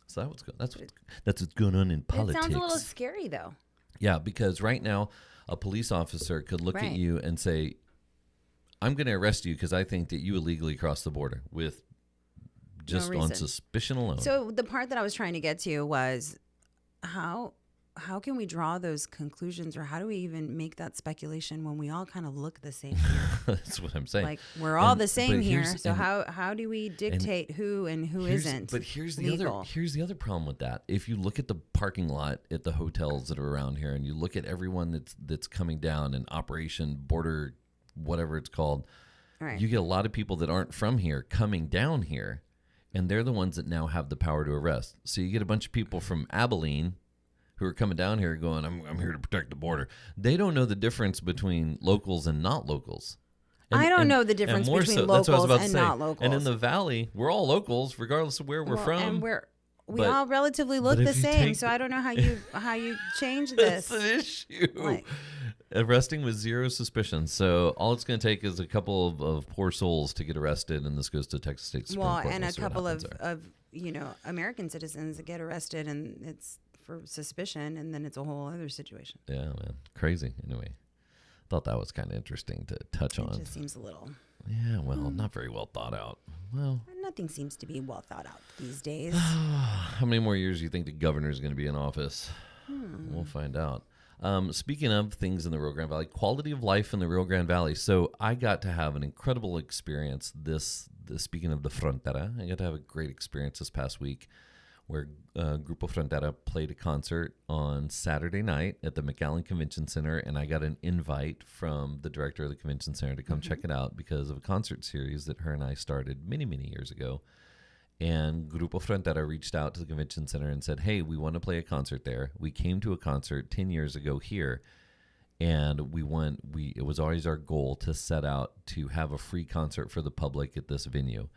so that's what's going on in politics. It sounds a little scary, though. Yeah, because right now, a police officer could look at you and say, I'm going to arrest you because I think that you illegally crossed the border with just on suspicion alone. So the part that I was trying to get to was how can we draw those conclusions, or how do we even make that speculation when we all kind of look the same here? That's what I'm saying. Like we're all the same here. So how do we dictate who and who isn't? But here's legal? the other problem with that. If you look at the parking lot at the hotels that are around here, and you look at everyone that's coming down in Operation Border, whatever it's called, right. You get a lot of people that aren't from here coming down here, and they're the ones that now have the power to arrest. So you get a bunch of people from Abilene who are coming down here going, I'm here to protect the border. They don't know the difference between locals and not locals. I don't know the difference between locals and not locals. And in the Valley, we're all locals, regardless of where we're from. And we all relatively look the same, so I don't know how you change this. That's an issue. Arresting with zero suspicion. So all it's going to take is a couple of poor souls to get arrested, and this goes to Texas State Supreme Court. And a couple of American citizens that get arrested, and it's for suspicion, and then it's a whole other situation. Yeah, man. Crazy. Anyway, thought that was kind of interesting to touch on. It just seems a little... Yeah, well, not very well thought out. Well, nothing seems to be well thought out these days. How many more years do you think the governor is going to be in office? We'll find out. Speaking of things in the Rio Grande Valley, quality of life in the Rio Grande Valley. So I got to have an incredible experience speaking of the Frontera, I got to have a great experience this past week where Grupo Frontera played a concert on Saturday night at the McAllen Convention Center, and I got an invite from the director of the convention center to come check it out because of a concert series that her and I started many, many years ago. And Grupo Frontera reached out to the convention center and said, hey, we want to play a concert there. We came to a concert 10 years ago here, and it was always our goal to set out to have a free concert for the public at this venue.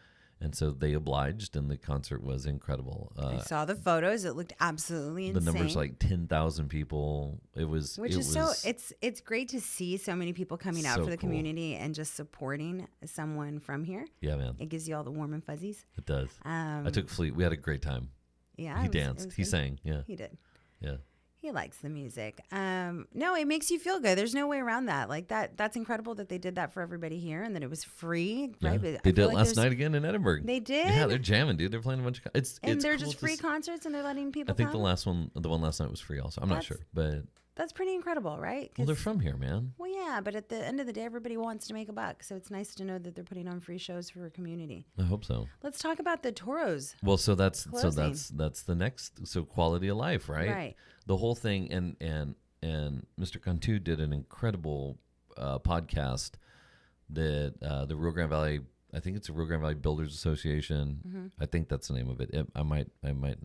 And so they obliged, and the concert was incredible. I saw the photos; it looked absolutely insane. The numbers like 10,000 people. It's great to see so many people coming out for the community and just supporting someone from here. Yeah, man. It gives you all the warm and fuzzies. It does. I took Fleet. We had a great time. Yeah, he danced. He sang. Yeah, he did. Yeah. He likes the music. No, it makes you feel good. There's no way around that. Like that's incredible that they did that for everybody here and that it was free. Yeah. Right? But they did it last night again in Edinburgh. They did. Yeah, they're jamming, dude. They're playing a bunch of. It's they're cool just free concerts and they're letting people. I think the one last night was free also. I'm not sure, but That's pretty incredible, right? Well, they're from here, man. Well, yeah, but at the end of the day, everybody wants to make a buck. So it's nice to know that they're putting on free shows for a community. I hope so. Let's talk about the Toros. Well, that's Closing. the next. So quality of life, right? Right. The whole thing, and Mr. Cantu did an incredible podcast that the Rio Grande Valley. I think it's the Rio Grande Valley Builders Association. I think that's the name of it. I might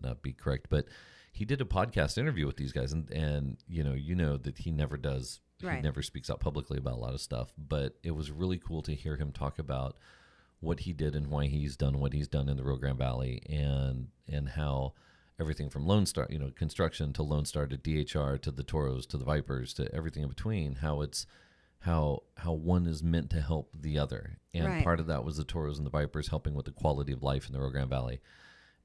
not be correct, but he did a podcast interview with these guys, and you know that he never does. Right. He never speaks out publicly about a lot of stuff, but it was really cool to hear him talk about what he did and why he's done what he's done in the Rio Grande Valley, and how everything from Lone Star, construction, to Lone Star, to DHR, to the Toros, to the Vipers, to everything in between, how one is meant to help the other. And Right. part of that was the Toros and the Vipers helping with the quality of life in the Rio Grande Valley.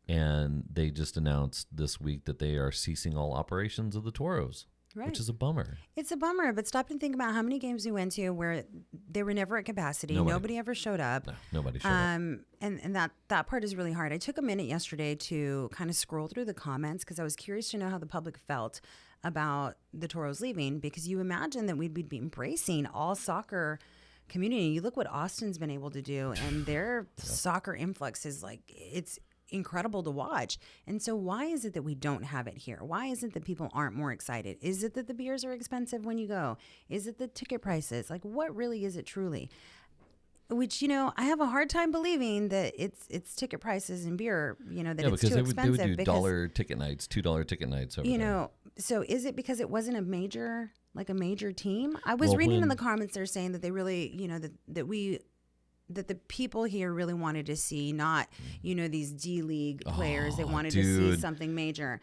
And they just announced this week that they are ceasing all operations of the Toros, Right. which is a bummer. It's a bummer, but stop and think about how many games we went to where they were never at capacity. Nobody. Nobody ever showed up. No, nobody showed up. And that part is really hard. I took a minute yesterday to kind of scroll through the comments because I was curious to know how the public felt about the Toros leaving, because you imagine that we'd be embracing all soccer community. You look what Austin's been able to do, and their soccer influx is it's incredible to watch. And so why is it that we don't have it here? Why is it that people aren't more excited? Is it that the beers are expensive when you go? Is it the ticket prices? What really is it truly? Which, I have a hard time believing that it's ticket prices and beer, that it's because too they expensive. would do because, dollar ticket nights, $2 ticket nights over there. so is it because it wasn't a major team? I was Well, reading in when- the comments, they're saying that they really, that the people here really wanted to see not, these D-League players. They wanted to see dude. something major.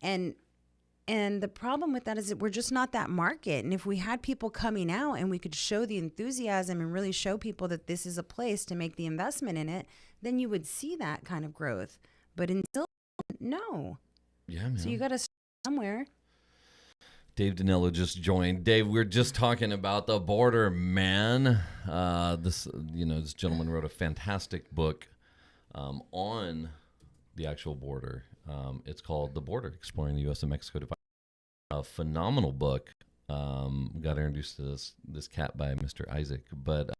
And the problem with that is that we're just not that market. And if we had people coming out and we could show the enthusiasm and really show people that this is a place to make the investment in it, then you would see that kind of growth. But until, no. Yeah, man. So you got to start somewhere. Dave Danilo just joined. Dave, we're just talking about the border, man. This gentleman wrote a fantastic book on the actual border. It's called The Border, Exploring the U.S. and Mexico Divide. A phenomenal book. Got introduced to this cat by Mr. Isaac, but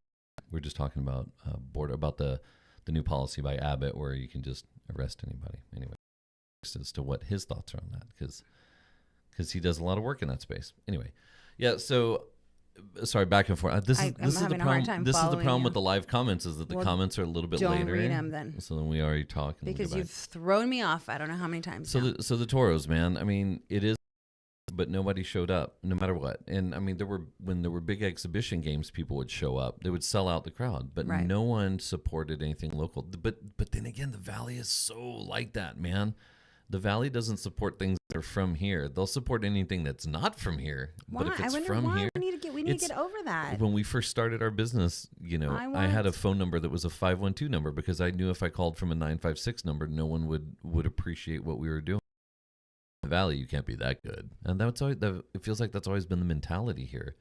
we're just talking about border, about the new policy by Abbott where you can just arrest anybody. Anyway, as to what his thoughts are on that, because he does a lot of work in that space. Anyway, yeah. So, sorry, back and forth. This is the problem. This is the problem with the live comments, is that the comments are a little bit don't later. Read them then. So then we already talk. And because you've thrown me off. I don't know how many times. So the Toros, man. I mean, it is, but nobody showed up, no matter what. And I mean, when there were big exhibition games, people would show up. They would sell out the crowd, but Right. no one supported anything local. But then again, the Valley is so like that, man. The Valley doesn't support things that are from here. They'll support anything that's not from here. Why? But if it's I wonder from why. here, We need to get over that. when we first started our business, I had a phone number that was a 512 number because I knew if I called from a 956 number, no one would appreciate what we were doing. In the Valley, you can't be that good. And it feels like that's always been the mentality here.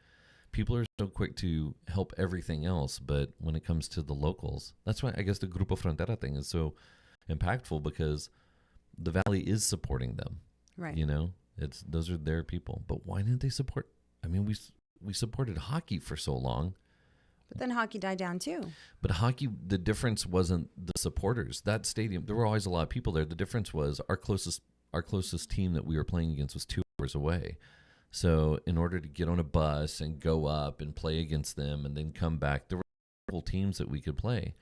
People are so quick to help everything else, but when it comes to the locals, that's why I guess the Grupo Frontera thing is so impactful, because the Valley is supporting them. Right. Those are their people. But why didn't they support? I mean, we supported hockey for so long. But then hockey died down too. But hockey, the difference wasn't the supporters. That stadium, there were always a lot of people there. The difference was our closest team that we were playing against was 2 hours away. So in order to get on a bus and go up and play against them and then come back, there were multiple teams that we could play.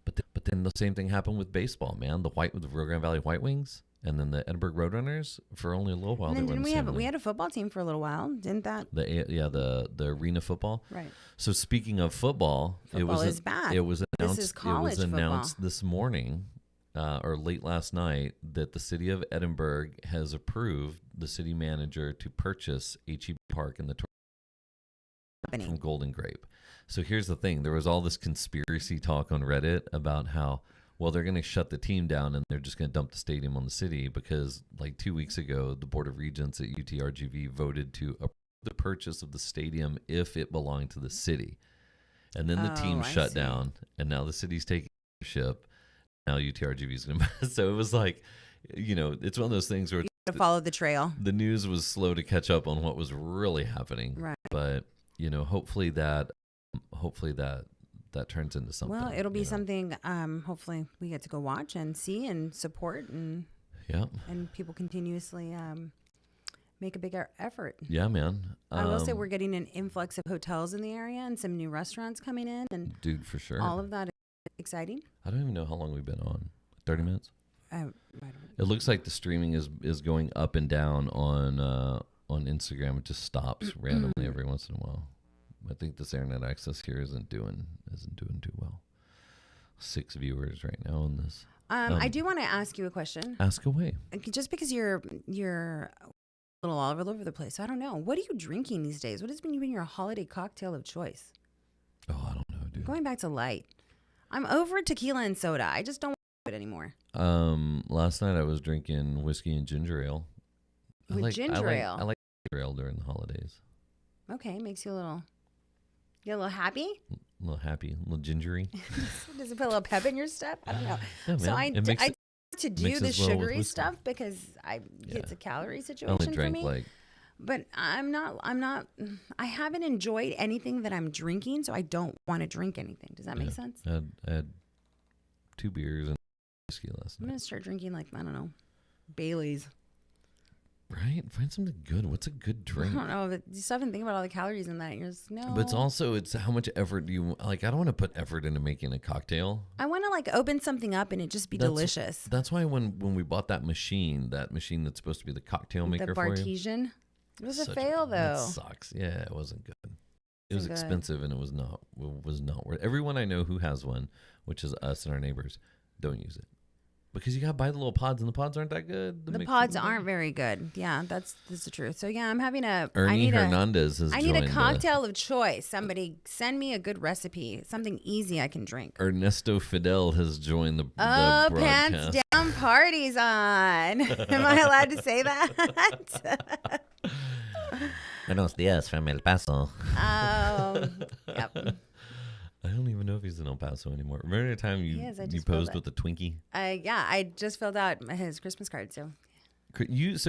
But then the same thing happened with baseball, man. The Rio Grande Valley White Wings and then the Edinburgh Roadrunners for only a little while. And then we had a football team for a little while, didn't that? The arena football. Right. So speaking of football, is back. It was announced. This is college announced football. this morning, or late last night, that the city of Edinburgh has approved the city manager to purchase HEB Park in the from Golden Grape. So here's the thing: there was all this conspiracy talk on Reddit about how, well, they're going to shut the team down and they're just going to dump the stadium on the city because, like 2 weeks ago, the Board of Regents at UTRGV voted to approve the purchase of the stadium if it belonged to the city. And then the team shut down, and now the city's taking ownership. Now UTRGV is going to. So it was like, it's one of those things where to follow the trail. The news was slow to catch up on what was really happening. Right. But, hopefully that turns into something. Well, it'll be something hopefully we get to go watch and see and support and people continuously make a bigger effort. Yeah, man. I will say we're getting an influx of hotels in the area and some new restaurants coming in, and dude, for sure. all of that is exciting. I don't even know how long we've been on. 30 minutes? I don't know. It looks like the streaming is going up and down on Instagram. It just stops randomly every once in a while. I think this internet access here isn't doing too well. 6 viewers right now on this. I do want to ask you a question. Ask away. Just because you're a little all over the place. I don't know. What are you drinking these days? What has been your holiday cocktail of choice? Oh, I don't know, dude. Going back to light. I'm over tequila and soda. I just don't want it anymore. Last night I was drinking whiskey and ginger ale. Ginger ale. I like ginger ale during the holidays. Okay, makes you a little happy? A little happy, a little gingery. Does it put a little pep in your step? I don't know. Yeah, So man. I to do the mixes well with sugary whiskey. stuff because it's a calorie I situation only drank for me. But I haven't enjoyed anything that I'm drinking, so I don't want to drink anything. Does that make sense? I had 2 beers and whiskey last I'm night. going to start drinking I don't know, Bailey's. Right? Find something good. What's a good drink? I don't know. But you stop and think about all the calories in that. You're just, no. But it's how much effort do you like? I don't want to put effort into making a cocktail. I want to open something up and it just be delicious. That's why when we bought that machine that's supposed to be the cocktail maker The for you. Bartesian. It was a Such fail That though. sucks. Yeah, it wasn't good. It was Good. expensive and it was not worth. Everyone I know who has one, which is us and our neighbors, don't use it. Because you gotta buy the little pods, and the pods aren't that good. The pods aren't very good. Yeah, that's the truth. So yeah, I'm having Ernie Hernandez has I need a joined, cocktail of choice. Somebody send me a good recipe, something easy I can drink. Ernesto Fidel has joined the Oh, broadcast. pants down, parties on. Am I allowed to say that? Buenos dias from El Paso. Yep. I don't even know if he's in El Paso anymore. Remember the time you posed with the Twinkie? Yeah, I just filled out his Christmas card. So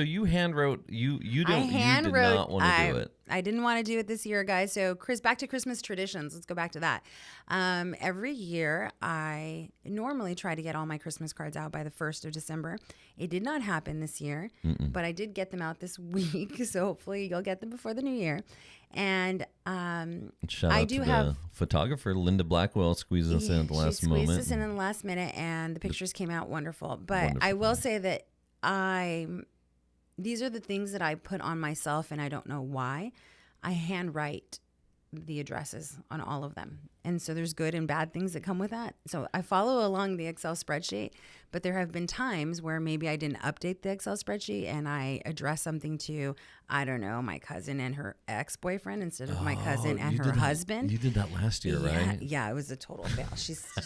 you hand wrote you did not want to do it. I didn't want to do it this year, guys. So back to Christmas traditions. Let's go back to that. Every year I normally try to get all my Christmas cards out by the 1st of December. It did not happen this year, but I did get them out this week. So hopefully you'll get them before the new year. And Shout out to the photographer Linda Blackwell squeezing us in at the last moment. She squeezed us in the last minute, and the pictures came out wonderful. But I will say that these are the things that I put on myself, and I don't know why. I handwrite the addresses on all of them. And so there's good and bad things that come with that. So I follow along the Excel spreadsheet, but there have been times where maybe I didn't update the Excel spreadsheet and I addressed something to, I don't know, my cousin and her ex-boyfriend instead of my cousin and her husband. You did that last year, right? Yeah, it was a total fail.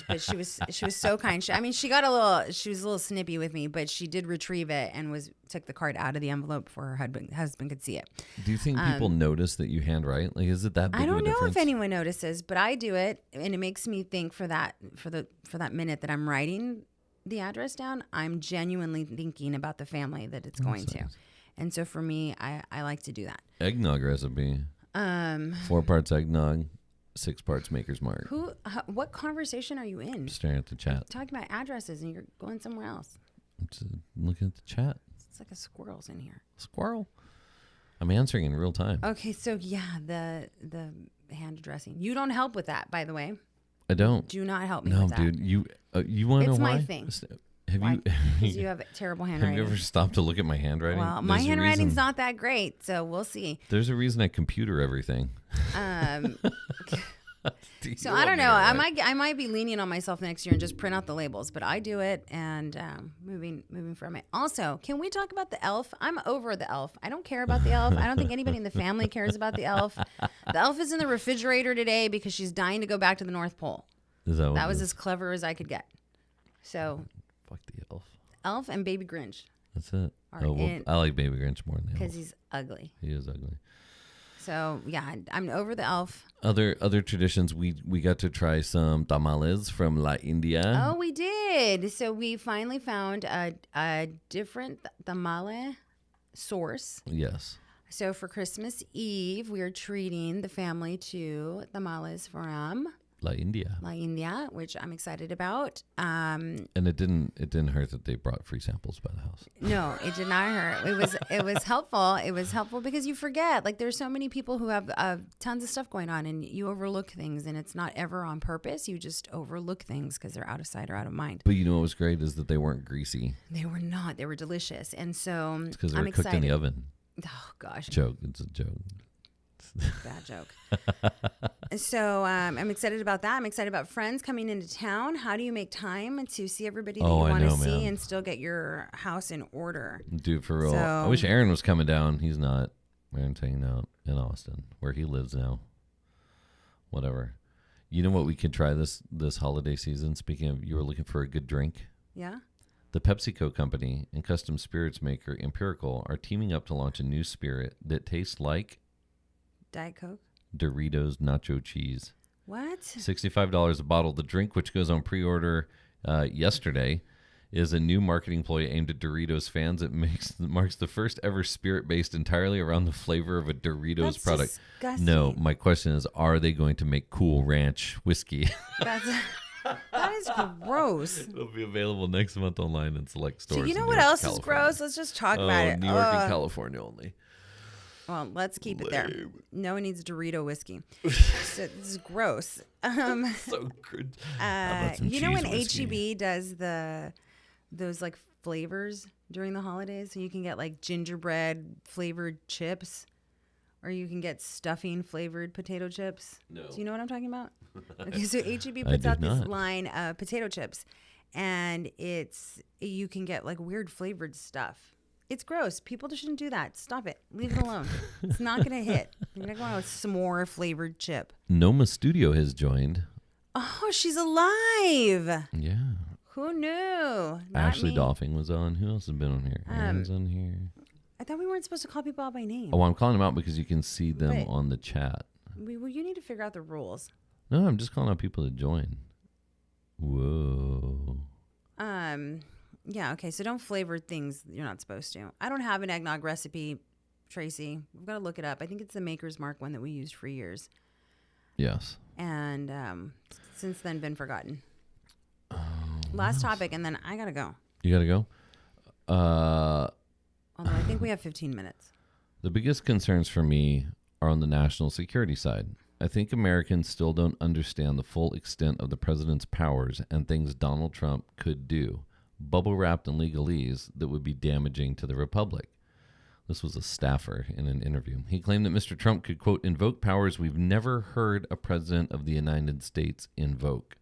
But she was so kind. She was a little snippy with me, but she did retrieve it and took the card out of the envelope before her husband could see it. Do you think people notice that you handwrite? Like, is it that big I don't of a know difference? if anyone notices, but I do it, and it makes me think for that minute that I'm writing the address down, I'm genuinely thinking about the family that it's going to. And so for me, I like to do that. Eggnog recipe. 4 parts eggnog, 6 parts Maker's Mark. What conversation are you in? I'm staring at the chat. Talking about addresses and you're going somewhere else. I'm just looking at the chat. It's like a squirrel's in here. Squirrel. I'm answering in real time. Okay, so yeah, the hand dressing. You don't help with that, by the way. I don't. Do not help me with that. No, dude. You want to know why? It's my thing. Have Because you have terrible handwriting. Have you ever stopped to look at my handwriting? Well, my handwriting's not that great, so we'll see. There's a reason I computer everything. So I don't know. I might be lenient on myself next year and just print out the labels, but I do it and moving from it. Also, can we talk about the elf? I'm over the elf. I don't care about the elf. I don't think anybody in the family cares about the elf. The elf is in the refrigerator today because she's dying to go back to the North Pole. That was as clever as I could get. So fuck the elf. Elf and Baby Grinch. That's it. I like Baby Grinch more than the elf. Because he's ugly. He is ugly. So yeah, I'm over the elf. Other traditions, we got to try some tamales from La India. Oh, we did. So we finally found a different tamale source. Yes. So for Christmas Eve, we are treating the family to tamales from La India. La India, which I'm excited about. And it didn't hurt that they brought free samples by the house. No, it did not hurt. It was helpful. It was helpful because you forget. Like there's so many people who have tons of stuff going on, and you overlook things, and it's not ever on purpose. You just overlook things because they're out of sight or out of mind. But you know what was great is that they weren't greasy. They were not. They were delicious, and so It's because they I'm were cooked excited. in the oven. Oh gosh, Joke. It's a joke. bad joke. So I'm excited about that. I'm excited about friends coming into town. How do you make time to see everybody that you I want to know, see man. and still get your house in order? Dude, for real. So- I wish Aaron was coming down. He's not. Aaron's hanging out in Austin, where he lives now. Whatever. You know what we could try this holiday season? Speaking of, you were looking for a good drink. Yeah. The PepsiCo company and custom spirits maker Empirical are teaming up to launch a new spirit that tastes like Diet Coke. Doritos nacho cheese. What? $65 a bottle. The drink, which goes on pre-order yesterday, is a new marketing ploy aimed at Doritos fans. It marks the first ever spirit based entirely around the flavor of a Doritos That's product. disgusting. No, my question is, are they going to make Cool Ranch whiskey? That is gross. It'll be available next month online in select stores. So you know in what New York, else is California. gross? Let's just talk about it. New York and California only. Well, let's keep it there. No one needs Dorito whiskey. So this is gross. So good. How about some You know when cheese whiskey? HEB does those like flavors during the holidays? So you can get like gingerbread flavored chips, or you can get stuffing flavored potato chips. No. Do you know what I'm talking about? Okay, so HEB I puts do out this not. line of potato chips, and you can get like weird flavored stuff. It's gross. People just shouldn't do that. Stop it. Leave it alone. It's not going to hit. You're going to go on with s'more flavored chip. Noma Studio has joined. Oh, she's alive. Yeah. Who knew? Not Ashley me. Dolphin was on. Who else has been on here? Aaron's on here. I thought we weren't supposed to call people out by name. Oh, I'm calling them out because you can see them Wait. on the chat. Well, you need to figure out the rules. No, I'm just calling out people to join. Whoa. Yeah, okay, so don't flavor things you're not supposed to. I don't have an eggnog recipe, Tracy. We've got to look it up. I think it's the Maker's Mark one that we used for years. Yes. And since then been forgotten. Last topic, and then I got to go. You got to go? Although I think we have 15 minutes. The biggest concerns for me are on the national security side. I think Americans still don't understand the full extent of the president's powers and things Donald Trump could do, bubble wrapped in legalese that would be damaging to the republic. This was a staffer in an interview. He claimed that Mr. Trump could, quote, invoke powers we've never heard a president of the United States invoke,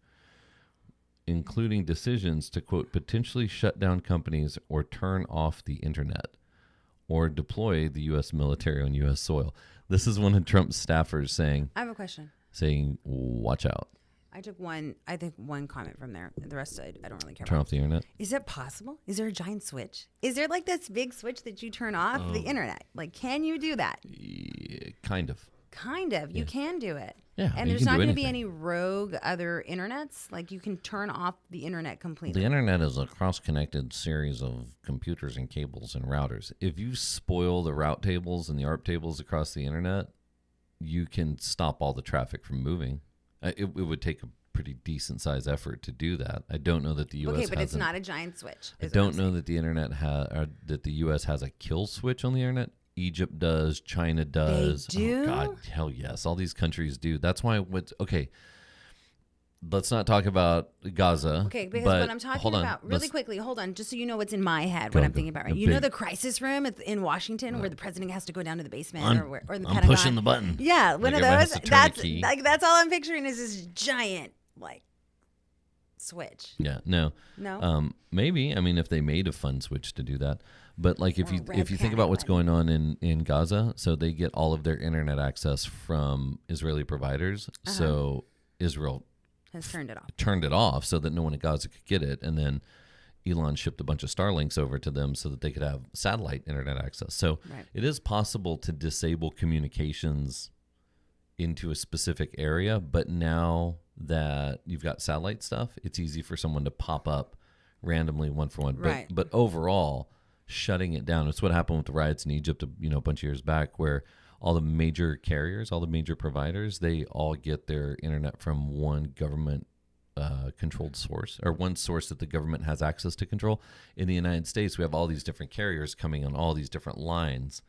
including decisions to, quote, potentially shut down companies or turn off the internet or deploy the U.S. military on U.S. soil. This is one of Trump's staffers saying, I have a question. watch out. I took one comment from there. The rest I don't really care Turn about. off the internet. Is it possible? Is there a giant switch? Is there like this big switch that you turn off the internet? Like, can you do that? Yeah, kind of. Kind of. You can do it. Yeah, And you there's can not do going to be anything. any rogue other internets. Like, you can turn off the internet completely. The internet is a cross-connected series of computers and cables and routers. If you spoil the route tables and the ARP tables across the internet, you can stop all the traffic from moving. It would take a pretty decent-sized effort to do that. I don't know that the U.S. Okay, but it's has not a giant switch. I don't know that the internet that the U.S. has a kill switch on the internet. Egypt does. China does. do? Oh, God, hell yes. All these countries do. That's why. Okay. Let's not talk about Gaza. Okay, because but what I'm talking hold on. about, really Let's- quickly, hold on, just so you know what's in my head, Go, what I'm go. thinking about, right? A You know big- the crisis room in Washington where the president has to go down to the basement or in the I'm Pentagon? pushing the button. Yeah, one Like of everyone has those. to turn a That's key. that's all I'm picturing is this giant like switch. Yeah, no. No? Maybe. I mean, if they made a fun switch to do that. But like if Or a you red think panic about what's button. going on in Gaza, so they get all of their internet access from Israeli providers. Uh-huh. So Israel Has turned it off. turned it off so that no one in Gaza could get it, and then Elon shipped a bunch of Starlinks over to them so that they could have satellite internet access. So Right. it is possible to disable communications into a specific area, but now that you've got satellite stuff, it's easy for someone to pop up randomly one for one. Right. But overall, shutting it down. It's what happened with the riots in Egypt, a bunch of years back, where all the major carriers, all the major providers, they all get their internet from one government controlled source, or one source that the government has access to control. In the United States, we have all these different carriers coming on all these different lines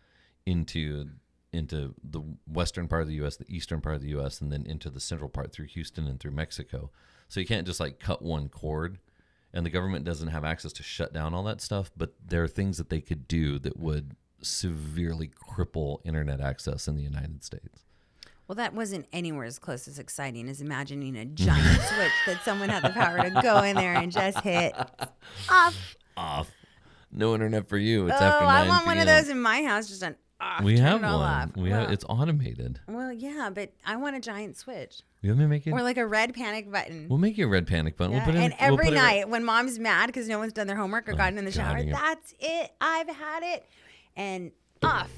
into the western part of the U.S., the eastern part of the U.S., and then into the central part through Houston and through Mexico. So you can't just like cut one cord, and the government doesn't have access to shut down all that stuff, but there are things that they could do that would severely cripple internet access in the United States. Well, that wasn't anywhere as close as exciting as imagining a giant switch that someone had the power to go in there and just hit off. No internet for you. It's Oh, after 9 I want one of p.m. those in my house, just an off. We turn have it all one. off. It's automated. Well, yeah, but I want a giant switch. You want me to make it? Or like a red panic button. We'll make you a red panic button. Yeah, We'll put it and in, every night when mom's mad because no one's done their homework or gotten in the shower, God, yeah. that's it. I've had it. And off.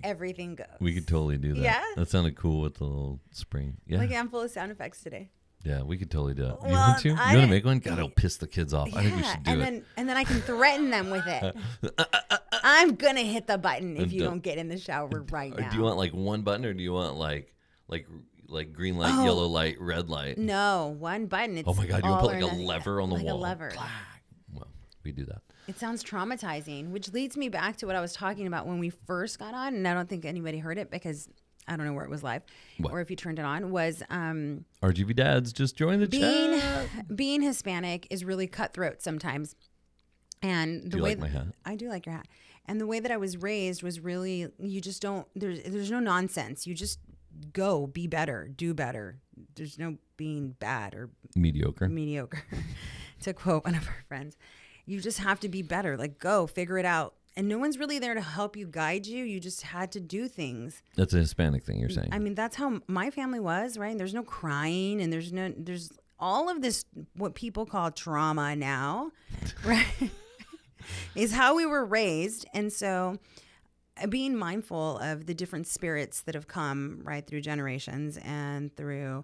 Everything goes. We could totally do that. Yeah? That sounded cool with the little spring. Yeah. Like I'm full of sound effects today. Yeah, we could totally do it. You Well, want to? You I- want to make one? God, it'll piss the kids off. I think we should do it. And then I can threaten them with it. I'm gonna hit the button if you don't get in the shower right Or now. do you want like one button, or do you want like green light, yellow light, red light? No, one button. It's Oh my God, you want all to put or like a nothing. lever on the Like wall? a lever. Well, we do that. It sounds traumatizing, which leads me back to what I was talking about when we first got on, and I don't think anybody heard it because I don't know where it was live or if you turned it on, was RGV Dads, just join the chat. being Hispanic is really cutthroat sometimes. And the Do you way like my hat? I do like your hat. And the way that I was raised was really, you just don't, there's no nonsense. You just go, be better, do better. There's no being bad or Mediocre. to quote one of our friends. You just have to be better. Like, go, figure it out. And no one's really there to help you, guide you. You just had to do things. That's a Hispanic thing you're saying. I mean, that's how my family was, right? There's no crying, and there's all of this, what people call trauma now, right? Is how we were raised. And so being mindful of the different spirits that have come right through generations and through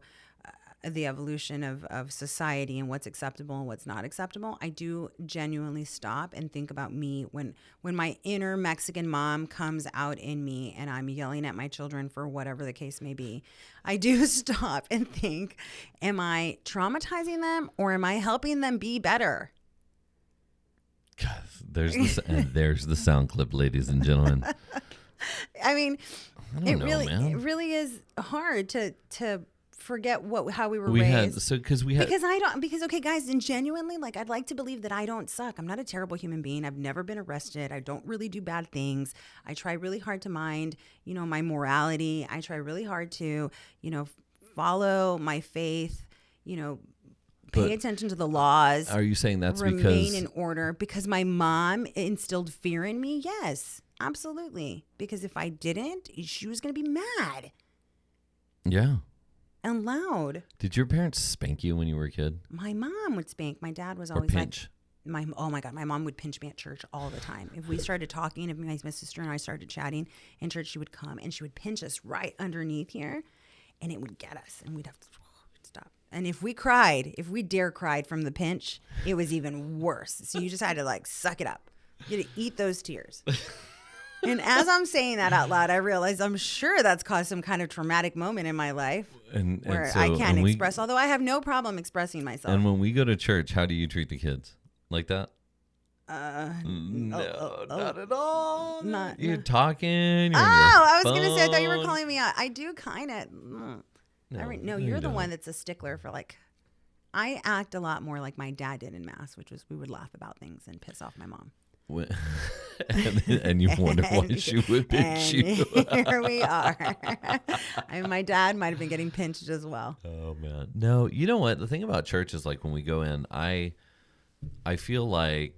the evolution of society and what's acceptable and what's not acceptable, I do genuinely stop and think about me when my inner Mexican mom comes out in me and I'm yelling at my children for whatever the case may be. I do stop and think, am I traumatizing them or am I helping them be better? God, there's the sound clip, ladies and gentlemen. I mean, man. it really is hard to forget how we were raised. Because okay, guys, and genuinely, like, I'd like to believe that I don't suck. I'm not a terrible human being. I've never been arrested. I don't really do bad things. I try really hard to mind, my morality. I try really hard to, follow my faith, pay attention to the laws. Are you saying that's remain in order because my mom instilled fear in me? Yes, absolutely. Because if I didn't, she was going to be mad. Yeah. And loud. Did your parents spank you when you were a kid? My mom would spank. My dad was always pinch. Oh my God, my mom would pinch me at church all the time. If we started talking, if my sister and I started chatting in church, she would come and she would pinch us right underneath here, and it would get us, and we'd have to stop. And if we dare cried from the pinch, it was even worse. So you just had to suck it up. You had to eat those tears. And as I'm saying that out loud, I realize I'm sure that's caused some kind of traumatic moment in my life where I can't express, although I have no problem expressing myself. And when we go to church, how do you treat the kids? Like that? No, not at all. You're no. talking. I was going to say, I thought you were calling me out. I do kind of. No, you're the one that's a stickler for I act a lot more like my dad did in Mass, which was we would laugh about things and piss off my mom. and you wonder why she would pinch you. Here we are. My dad might have been getting pinched as well. Oh man, no. You know what? The thing about church is when we go in, I feel like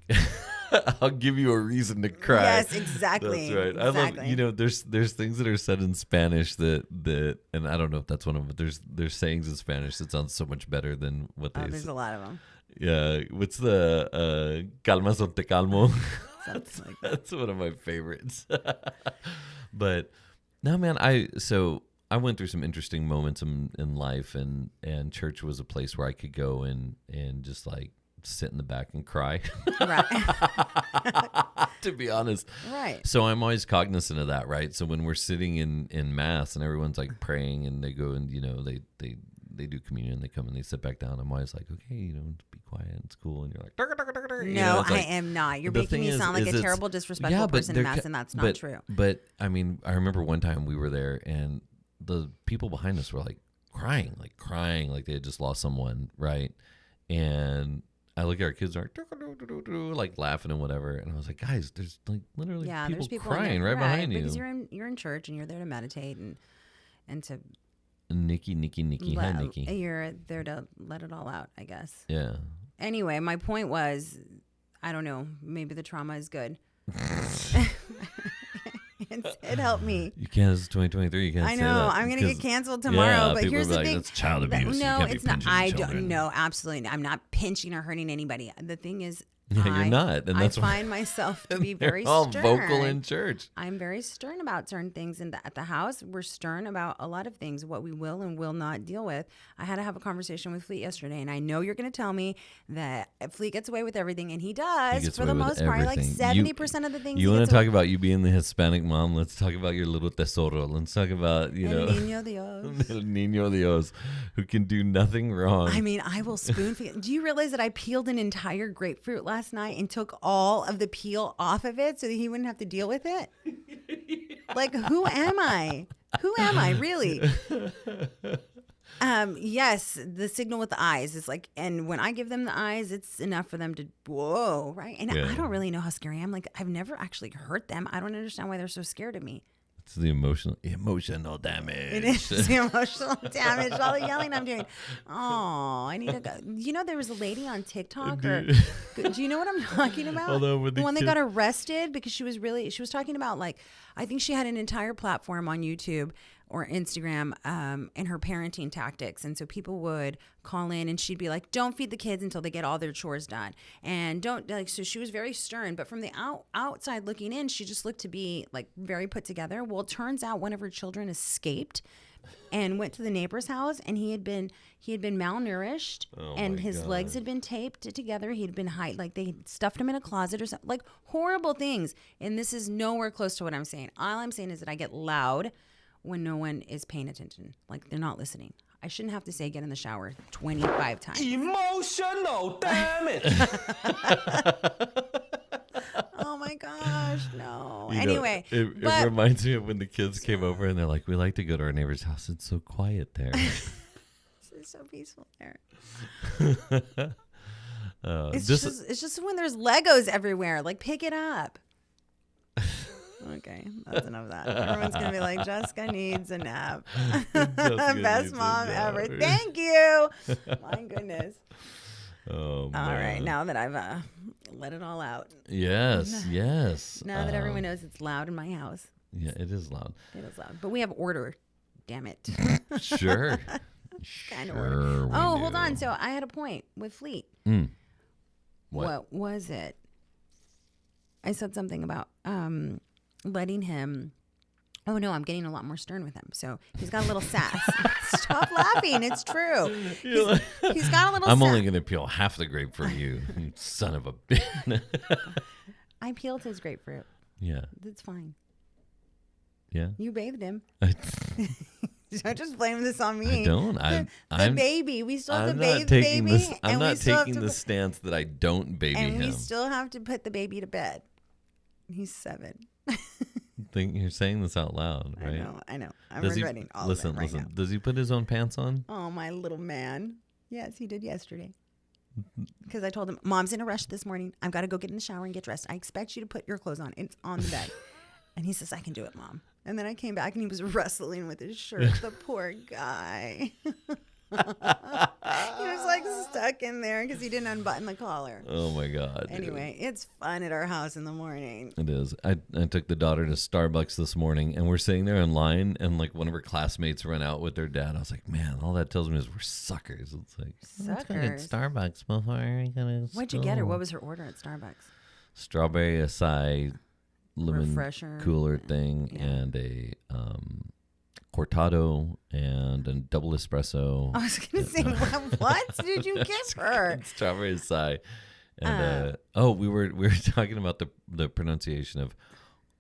I'll give you a reason to cry. Yes, exactly. That's right. Exactly. I love. There's things that are said in Spanish that, and I don't know if that's one of them. But there's sayings in Spanish that sound so much better than what they. There's a lot of them. Yeah, what's the calmas o te calmo? Something like that. That's one of my favorites. But no, man, I went through some interesting moments in life, and church was a place where I could go and just sit in the back and cry. Right. To be honest. Right. So I'm always cognizant of that, right? So when we're sitting in mass and everyone's like praying and they go and, they do communion, they come and they sit back down. I'm always like, okay, be quiet. It's cool. And you're like, No, I am not. You're making me sound like a terrible, disrespectful person in mass, and that's not true. But I mean, I remember one time we were there and the people behind us were like crying, like they had just lost someone, right? And I look at our kids like laughing and whatever, and I was like, guys, there's like literally there's people crying right behind you because you're in church and you're there to meditate and to Nikki, hi Nikki. You're there to let it all out, I guess. Yeah. Anyway, my point was, I don't know, maybe the trauma is good. It helped me. You can't. It's 2023. You can't. I know. Say that I'm gonna get canceled tomorrow. But here's the thing: that's child abuse. No, it's not. I don't. No, absolutely. I'm not pinching or hurting anybody. The thing is, yeah, you're not. And that's I find myself to be very all stern. vocal in church. I'm very stern about certain things. At the house, we're stern about a lot of things, what we will and will not deal with. I had to have a conversation with Fleet yesterday, and I know you're going to tell me that Fleet gets away with everything, and he does for the most part. Like 70% of the things. You want to talk about you being the Hispanic mom? Let's talk about your little tesoro. Let's talk about, El Niño Dios. El Niño Dios, who can do nothing wrong. I mean, I will spoon feed. Do you realize that I peeled an entire grapefruit last night and took all of the peel off of it so that he wouldn't have to deal with it? Like, who am I? Who am I, really? Yes, the signal with the eyes is like, and when I give them the eyes, it's enough for them to, whoa, right? And I don't really know how scary I am. Like, I've never actually hurt them. I don't understand why they're so scared of me. It's the emotional damage. It is the emotional damage. All the yelling I'm doing. Oh, I need to go. You know, there was a lady on TikTok. Do you know what I'm talking about? The one that got arrested because she was talking about, like, I think she had an entire platform on YouTube or Instagram and her parenting tactics. And so people would call in and she'd be like, don't feed the kids until they get all their chores done. And so she was very stern, but from the outside looking in, she just looked to be like very put together. Well, it turns out one of her children escaped and went to the neighbor's house, and he had been malnourished, and his legs had been taped together. He'd been like they stuffed him in a closet or something, like horrible things. And this is nowhere close to what I'm saying. All I'm saying is that I get loud when no one is paying attention, like they're not listening. I shouldn't have to say get in the shower 25 times. Emotional damage. Oh my gosh, no. You anyway, know, it reminds me of when the kids came over and they're like, we like to go to our neighbor's house. It's so quiet there. It's so peaceful there. It's just when there's Legos everywhere. Like, pick it up. Okay, that's enough of that. Everyone's going to be like, Jessica needs a nap. Best mom ever. Thank you. My goodness. Oh, man. All right, now that I've let it all out. Yes. Now that everyone knows it's loud in my house. Yeah, it is loud. It is loud. But we have order. Damn it. Sure. Kind of order. Oh, hold on. So I had a point with Fleet. What was it? I said something about letting him. Oh no, I'm getting a lot more stern with him. So he's got a little sass. Stop laughing. It's true. He's got a little I'm sass. only going to peel half the grape for you, you son of a bitch. I peeled his grapefruit. Yeah. That's fine. Yeah. You bathed him. Don't just blame this on me. I don't. The baby. We still have to bathe the baby. I'm not taking the stance that I don't baby him. And we still have to put the baby to bed. He's 7. You're saying this out loud, right? I know. I'm regretting all of it right now. Does he put his own pants on? Oh, my little man. Yes, he did yesterday. Because I told him, Mom's in a rush this morning. I've got to go get in the shower and get dressed. I expect you to put your clothes on. It's on the bed. And he says, I can do it, Mom. And then I came back and he was wrestling with his shirt. The poor guy. He was like stuck in there because he didn't unbutton the collar. Oh my God. Anyway, it's fun at our house in the morning. It is. I took the daughter to Starbucks this morning and we're sitting there in line and like one of her classmates ran out with their dad. I was like, man, all that tells me is we're suckers. It's like, let's go get Starbucks before we go to What'd you get her? What was her order at Starbucks? Strawberry acai lemon refresher cooler thing and a cortado and a double espresso. I was going to say, what did you give her? Strawberry acai. And we were talking about the pronunciation of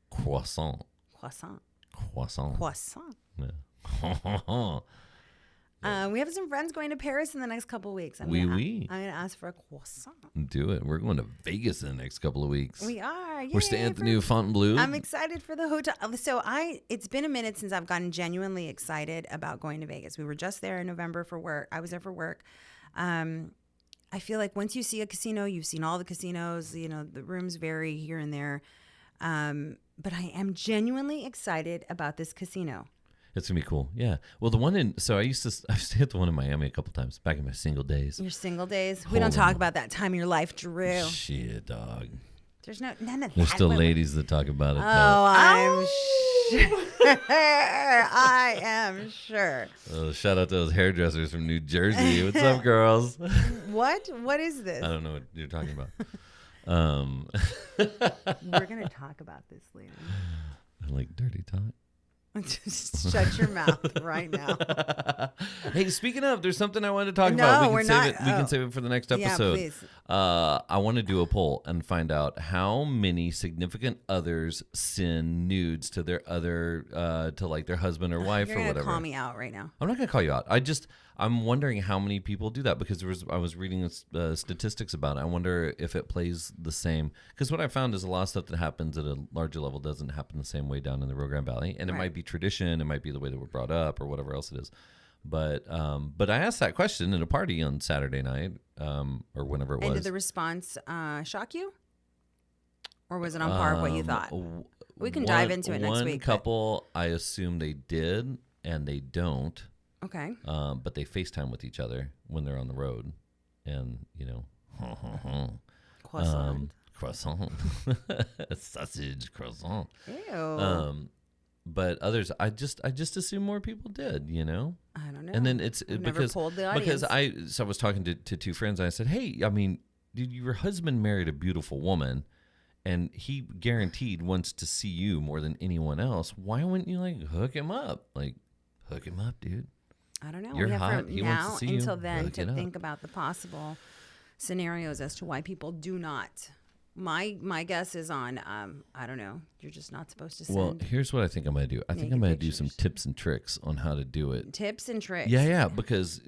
croissant. Croissant. Croissant. Croissant. Yeah. We have some friends going to Paris in the next couple of weeks. I'm Oui, gonna, oui. I'm going to ask for a croissant. Do it. We're going to Vegas in the next couple of weeks. We are. We're staying at the new Fontainebleau. I'm excited for the hotel. So it's been a minute since I've gotten genuinely excited about going to Vegas. We were just there in November for work. I was there for work. I feel like once you see a casino, you've seen all the casinos. You know, the rooms vary here and there. But I am genuinely excited about this casino. It's gonna be cool. Yeah. Well, I stayed at the one in Miami a couple times back in my single days. Your single days. We don't talk about that time of your life, Drew. Shit, dog. There's none of that. There's still ladies that talk about it. Oh, I'm sure. I am sure. Shout out to those hairdressers from New Jersey. What's up, girls? What? What is this? I don't know what you're talking about. We're gonna talk about this later. I like dirty talk. Just shut your mouth right now. Hey, speaking of, there's something I wanted to talk No, about. we're not. We can save it for the next episode. Yeah, please. I want to do a poll and find out how many significant others send nudes to their to like their husband or wife You're or gonna whatever. call me out right now. I'm not gonna call you out. I'm wondering how many people do that because I was reading statistics about it. I wonder if it plays the same. Because what I found is a lot of stuff that happens at a larger level doesn't happen the same way down in the Rio Grande Valley, and it might be tradition, it might be the way that we're brought up, or whatever else it is. But I asked that question at a party on Saturday night, or whenever it was. And did the response shock you, or was it on par with what you thought? We can dive into it next week. One couple, I assume they did, and they don't. Okay. But they FaceTime with each other when they're on the road, and Croissant. Croissant, sausage croissant. Ew. But others, I just assume more people did, I don't know. And then I've never because polled the audience. I was talking to two friends, and I said, hey, I mean, dude, your husband married a beautiful woman, and he guaranteed wants to see you more than anyone else. Why wouldn't you hook him up? Hook him up, dude. I don't know. You're we have hot. from He now wants to see you. until then Hook to it up. think about the possible scenarios as to why people do not. My guess is on. I don't know. You're just not supposed to send. Well, here's what I think I'm gonna do. I think I'm naked gonna do some pictures. tips and tricks on how to do it. Tips and tricks. Yeah, because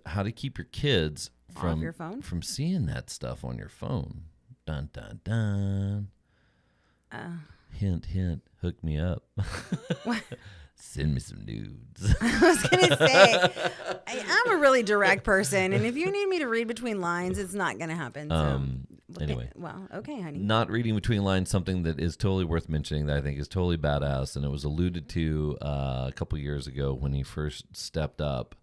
how to keep your kids from Off your phone? from seeing that stuff on your phone. Dun dun dun. Hint, hint. Hook me up. Send me some nudes. I was gonna say I'm a really direct person, and if you need me to read between lines, it's not gonna happen. So. Anyway. Well, okay, honey. Not reading between lines, something that is totally worth mentioning that I think is totally badass, and it was alluded to a couple years ago when he first stepped up.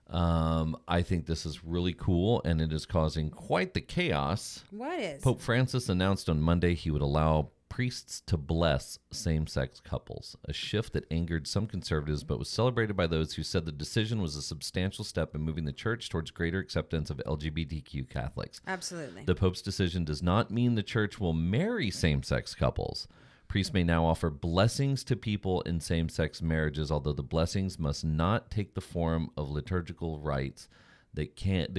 I think this is really cool, and it is causing quite the chaos. What is? Pope Francis announced on Monday he would allow priests to bless same-sex couples, a shift that angered some conservatives but was celebrated by those who said the decision was a substantial step in moving the church towards greater acceptance of LGBTQ Catholics. Absolutely. The Pope's decision does not mean the church will marry same-sex couples. Priests may now offer blessings to people in same-sex marriages, although the blessings must not take the form of liturgical rites that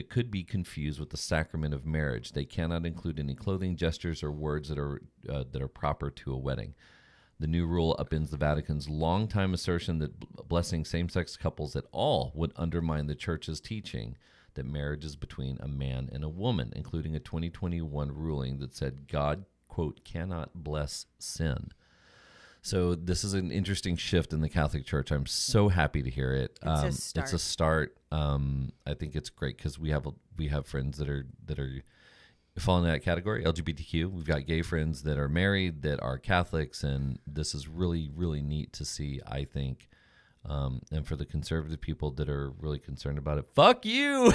could be confused with the sacrament of marriage. They cannot include any clothing, gestures, or words that are proper to a wedding. The new rule upends the Vatican's longtime assertion that blessing same-sex couples at all would undermine the Church's teaching that marriage is between a man and a woman, including a 2021 ruling that said God, quote, cannot bless sin. So this is an interesting shift in the Catholic Church. I'm so happy to hear it. It's a start. I think it's great because we have friends that are fall in that category, LGBTQ. We've got gay friends that are married that are Catholics, and this is really, really neat to see, I think. And for the conservative people that are really concerned about it, fuck you.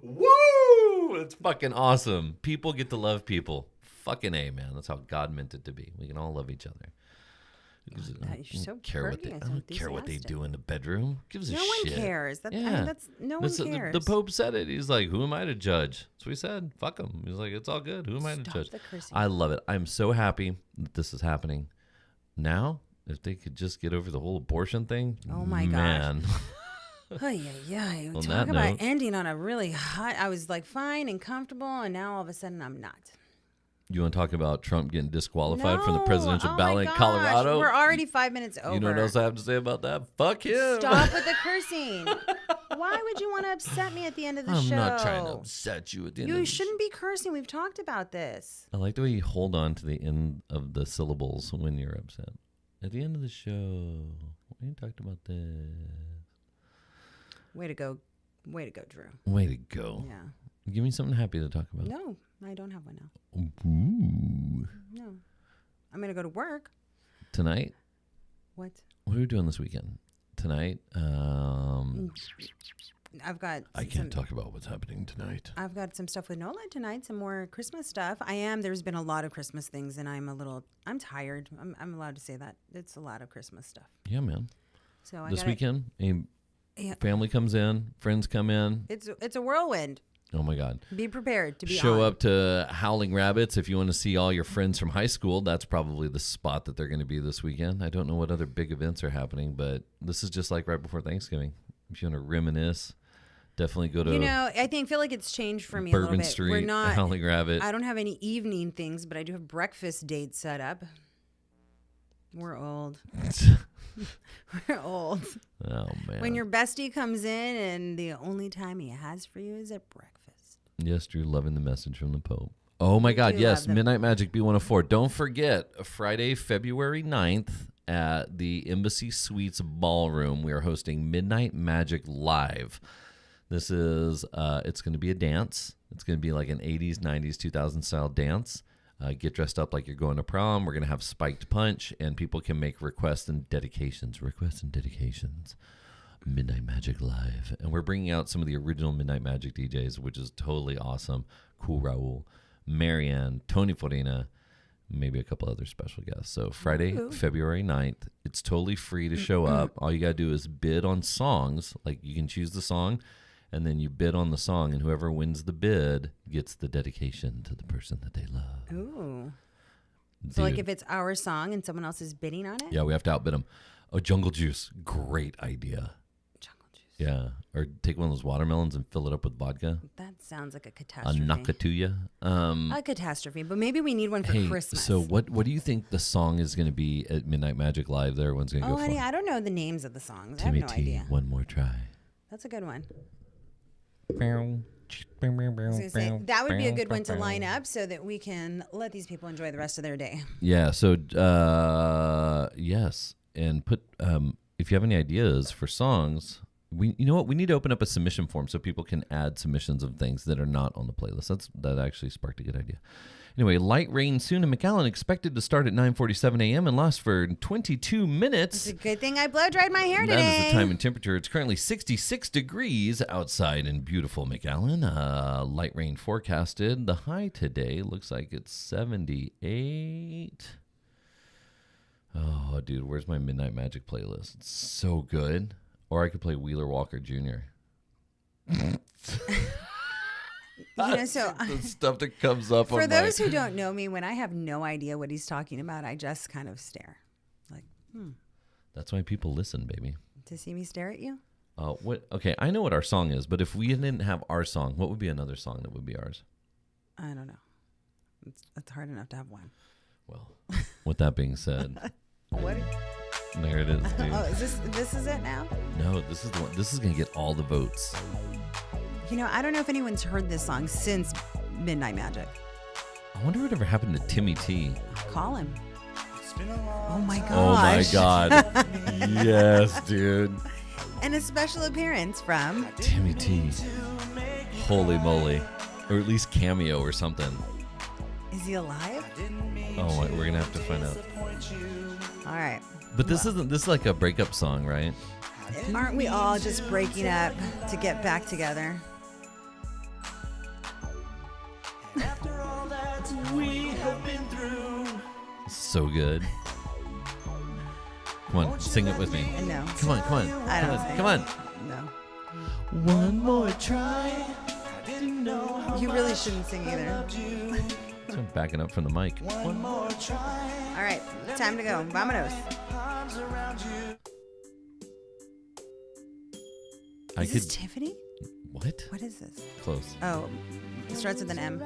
Woo! It's fucking awesome. People get to love people. Fucking A, man. That's how God meant it to be. We can all love each other. You're so I don't care what they do in the bedroom. Gives a No shit. one cares. Yeah. No one The cares. Pope said it. He's like, who am I to judge? That's what he said. Fuck him. He's like, it's all good. Who am I to Stop judge? the cursing. I love it. I'm so happy that this is happening. Now If they could just get over the whole abortion thing. Oh, my gosh. man. Yeah. On Talk that about note- ending on a really hot. I was like fine and comfortable, and now all of a sudden I'm not. You want to talk about Trump getting disqualified from the No. presidential Oh my ballot in gosh. Colorado? We're already 5 minutes over. You know what else I have to say about that? Fuck him. Stop with the cursing. Why would you want to upset me at the end of the I'm show? not trying to upset you at the end of You the shouldn't be cursing. We've talked about this. I like the way you hold on to the end of the syllables when you're upset. At the end of the show, we talked about this. Way to go, Drew. Way to go. Yeah. Give me something happy to talk about. No, I don't have one now. Ooh. No. I'm going to go to work. Tonight? What? What are we doing this weekend? Tonight? I've got I can't talk about what's happening tonight. I've got some stuff with Nola tonight, some more Christmas stuff. There's been a lot of Christmas things, and I'm tired. I'm allowed to say that. It's a lot of Christmas stuff. Yeah, man. So This weekend, family comes in, friends come in. It's a whirlwind. Oh, my God. Be prepared to be Show on. up to Howling Rabbits if you want to see all your friends from high school. That's probably the spot that they're going to be this weekend. I don't know what other big events are happening, but this is just like right before Thanksgiving. If you want to reminisce, definitely go to I feel like it's changed for me a Bourbon little bit. Street, We're not. Howling Rabbit. I don't have any evening things, but I do have breakfast dates set up. We're old. We're old. Oh, man. When your bestie comes in and the only time he has for you is at breakfast. Yes, Drew, loving the message from the Pope. Oh, my God, do yes, love them. Midnight Magic B104. Don't forget, Friday, February 9th at the Embassy Suites Ballroom, we are hosting Midnight Magic Live. This is, it's going to be a dance. It's going to be like an 80s, 90s, 2000 style dance. Get dressed up like you're going to prom. We're going to have spiked punch, and people can make requests and dedications. Midnight Magic Live. And we're bringing out some of the original Midnight Magic DJs, which is totally awesome. Cool Raul, Marianne, Tony Forina, maybe a couple other special guests. So Friday, February 9th, it's totally free to show up. All you got to do is bid on songs. Like you can choose the song, and then you bid on the song, and whoever wins the bid gets the dedication to the person that they love. Ooh. Dude. So like if it's our song and someone else is bidding on it? Yeah, we have to outbid them. Oh, Jungle Juice. Great idea. Jungle juice. Yeah. Or take one of those watermelons and fill it up with vodka. That sounds like a A catastrophe. Nakatuya. A catastrophe, but maybe we need one for Hey, Christmas. so what do you think the song is going to be at Midnight Magic Live that everyone's going to Oh, go honey, for? I don't know the names of the songs. Timmy I have no T, idea. One More Try. That's a good one. I was gonna say, that would be a good one to line up so that we can let these people enjoy the rest of their day. Yeah, so yes. And put if you have any ideas for songs, you know what? We need to open up a submission form so people can add submissions of things that are not on the playlist. That actually sparked a good idea. Anyway, light rain soon in McAllen, expected to start at 9:47 a.m. and last for 22 minutes. It's a good thing I blow dried my hair today. That is the time and temperature. It's currently 66 degrees outside in beautiful McAllen. Light rain forecasted. The high today looks like it's 78. Oh, dude, where's my Midnight Magic playlist? It's so good. Or I could play Wheeler Walker Jr. So The stuff that comes up for on those my... who don't know me, when I have no idea what he's talking about, I just kind of stare, like, That's why people listen, baby. to see me stare at you. What? Okay, I know what our song is, but if we didn't have our song, what would be another song that would be ours? I don't know. It's hard enough to have one. Well, with that being said, What? there it is, dude. Oh, this is it now? No, this is the one. This is gonna get all the votes. I don't know if anyone's heard this song since Midnight Magic. I wonder what ever happened to Timmy T. Call him. Oh my gosh. Oh my God. Yes, dude. And a special appearance from Timmy T. Holy moly. Or at least cameo or something. Is he alive? Oh, we're gonna have to find out. All right. But this is like a breakup song, right? Aren't we all just breaking up to get back together? So good. Come on, sing it with me. No. Come on. I don't sing. Come on. No. One more try. You really shouldn't sing either. I'm backing up from the mic. All right. Time to go. Vamonos. Is this Tiffany? What? What is this? Close. Oh, it starts with an M.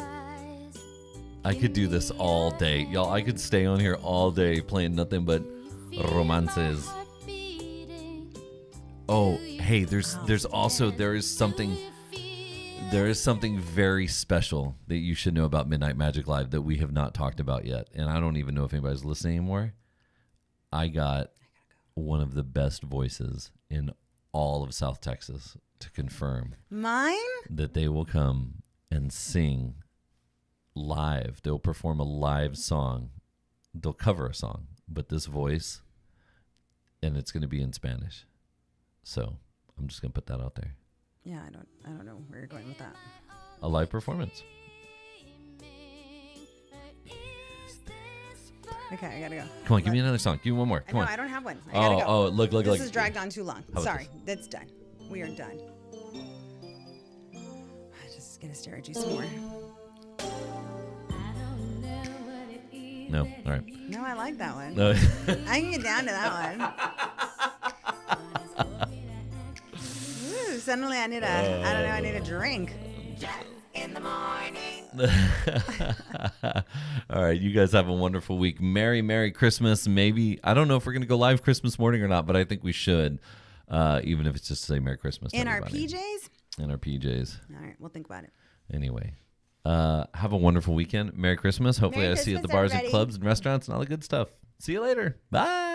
I could do this all day. Y'all, I could stay on here all day playing nothing but romances. Oh, hey, there is something very special that you should know about Midnight Magic Live that we have not talked about yet. And I don't even know if anybody's listening anymore. I got one of the best voices in all of South Texas to confirm Mine? that they will come and sing live. They'll perform a live song. They'll cover a song, but this voice, and it's going to be in Spanish. So I'm just going to put that out there. Yeah, I don't know where you're going with that. A live performance. Okay, I gotta go. Come on, give me another song. Give me one more. Come on. I don't have one. I gotta go. Oh, look. This has dragged on too long. How about Sorry, that's done. We are done. I'm just gonna stare at you some more. No, all right. No, I like that one. No. I can get down to that one. Ooh, suddenly I need I need a drink. In the morning. All right, you guys have a wonderful week. Merry Christmas. Maybe, I don't know if we're going to go live Christmas morning or not, but I think we should, even if it's just to say Merry Christmas to In our everybody. PJs? In our PJs. All right, we'll think about it. Anyway, have a wonderful weekend. Merry Christmas. Hopefully Merry I see you at the Christmas, bars and everybody. clubs and restaurants and all the good stuff. See you later. Bye.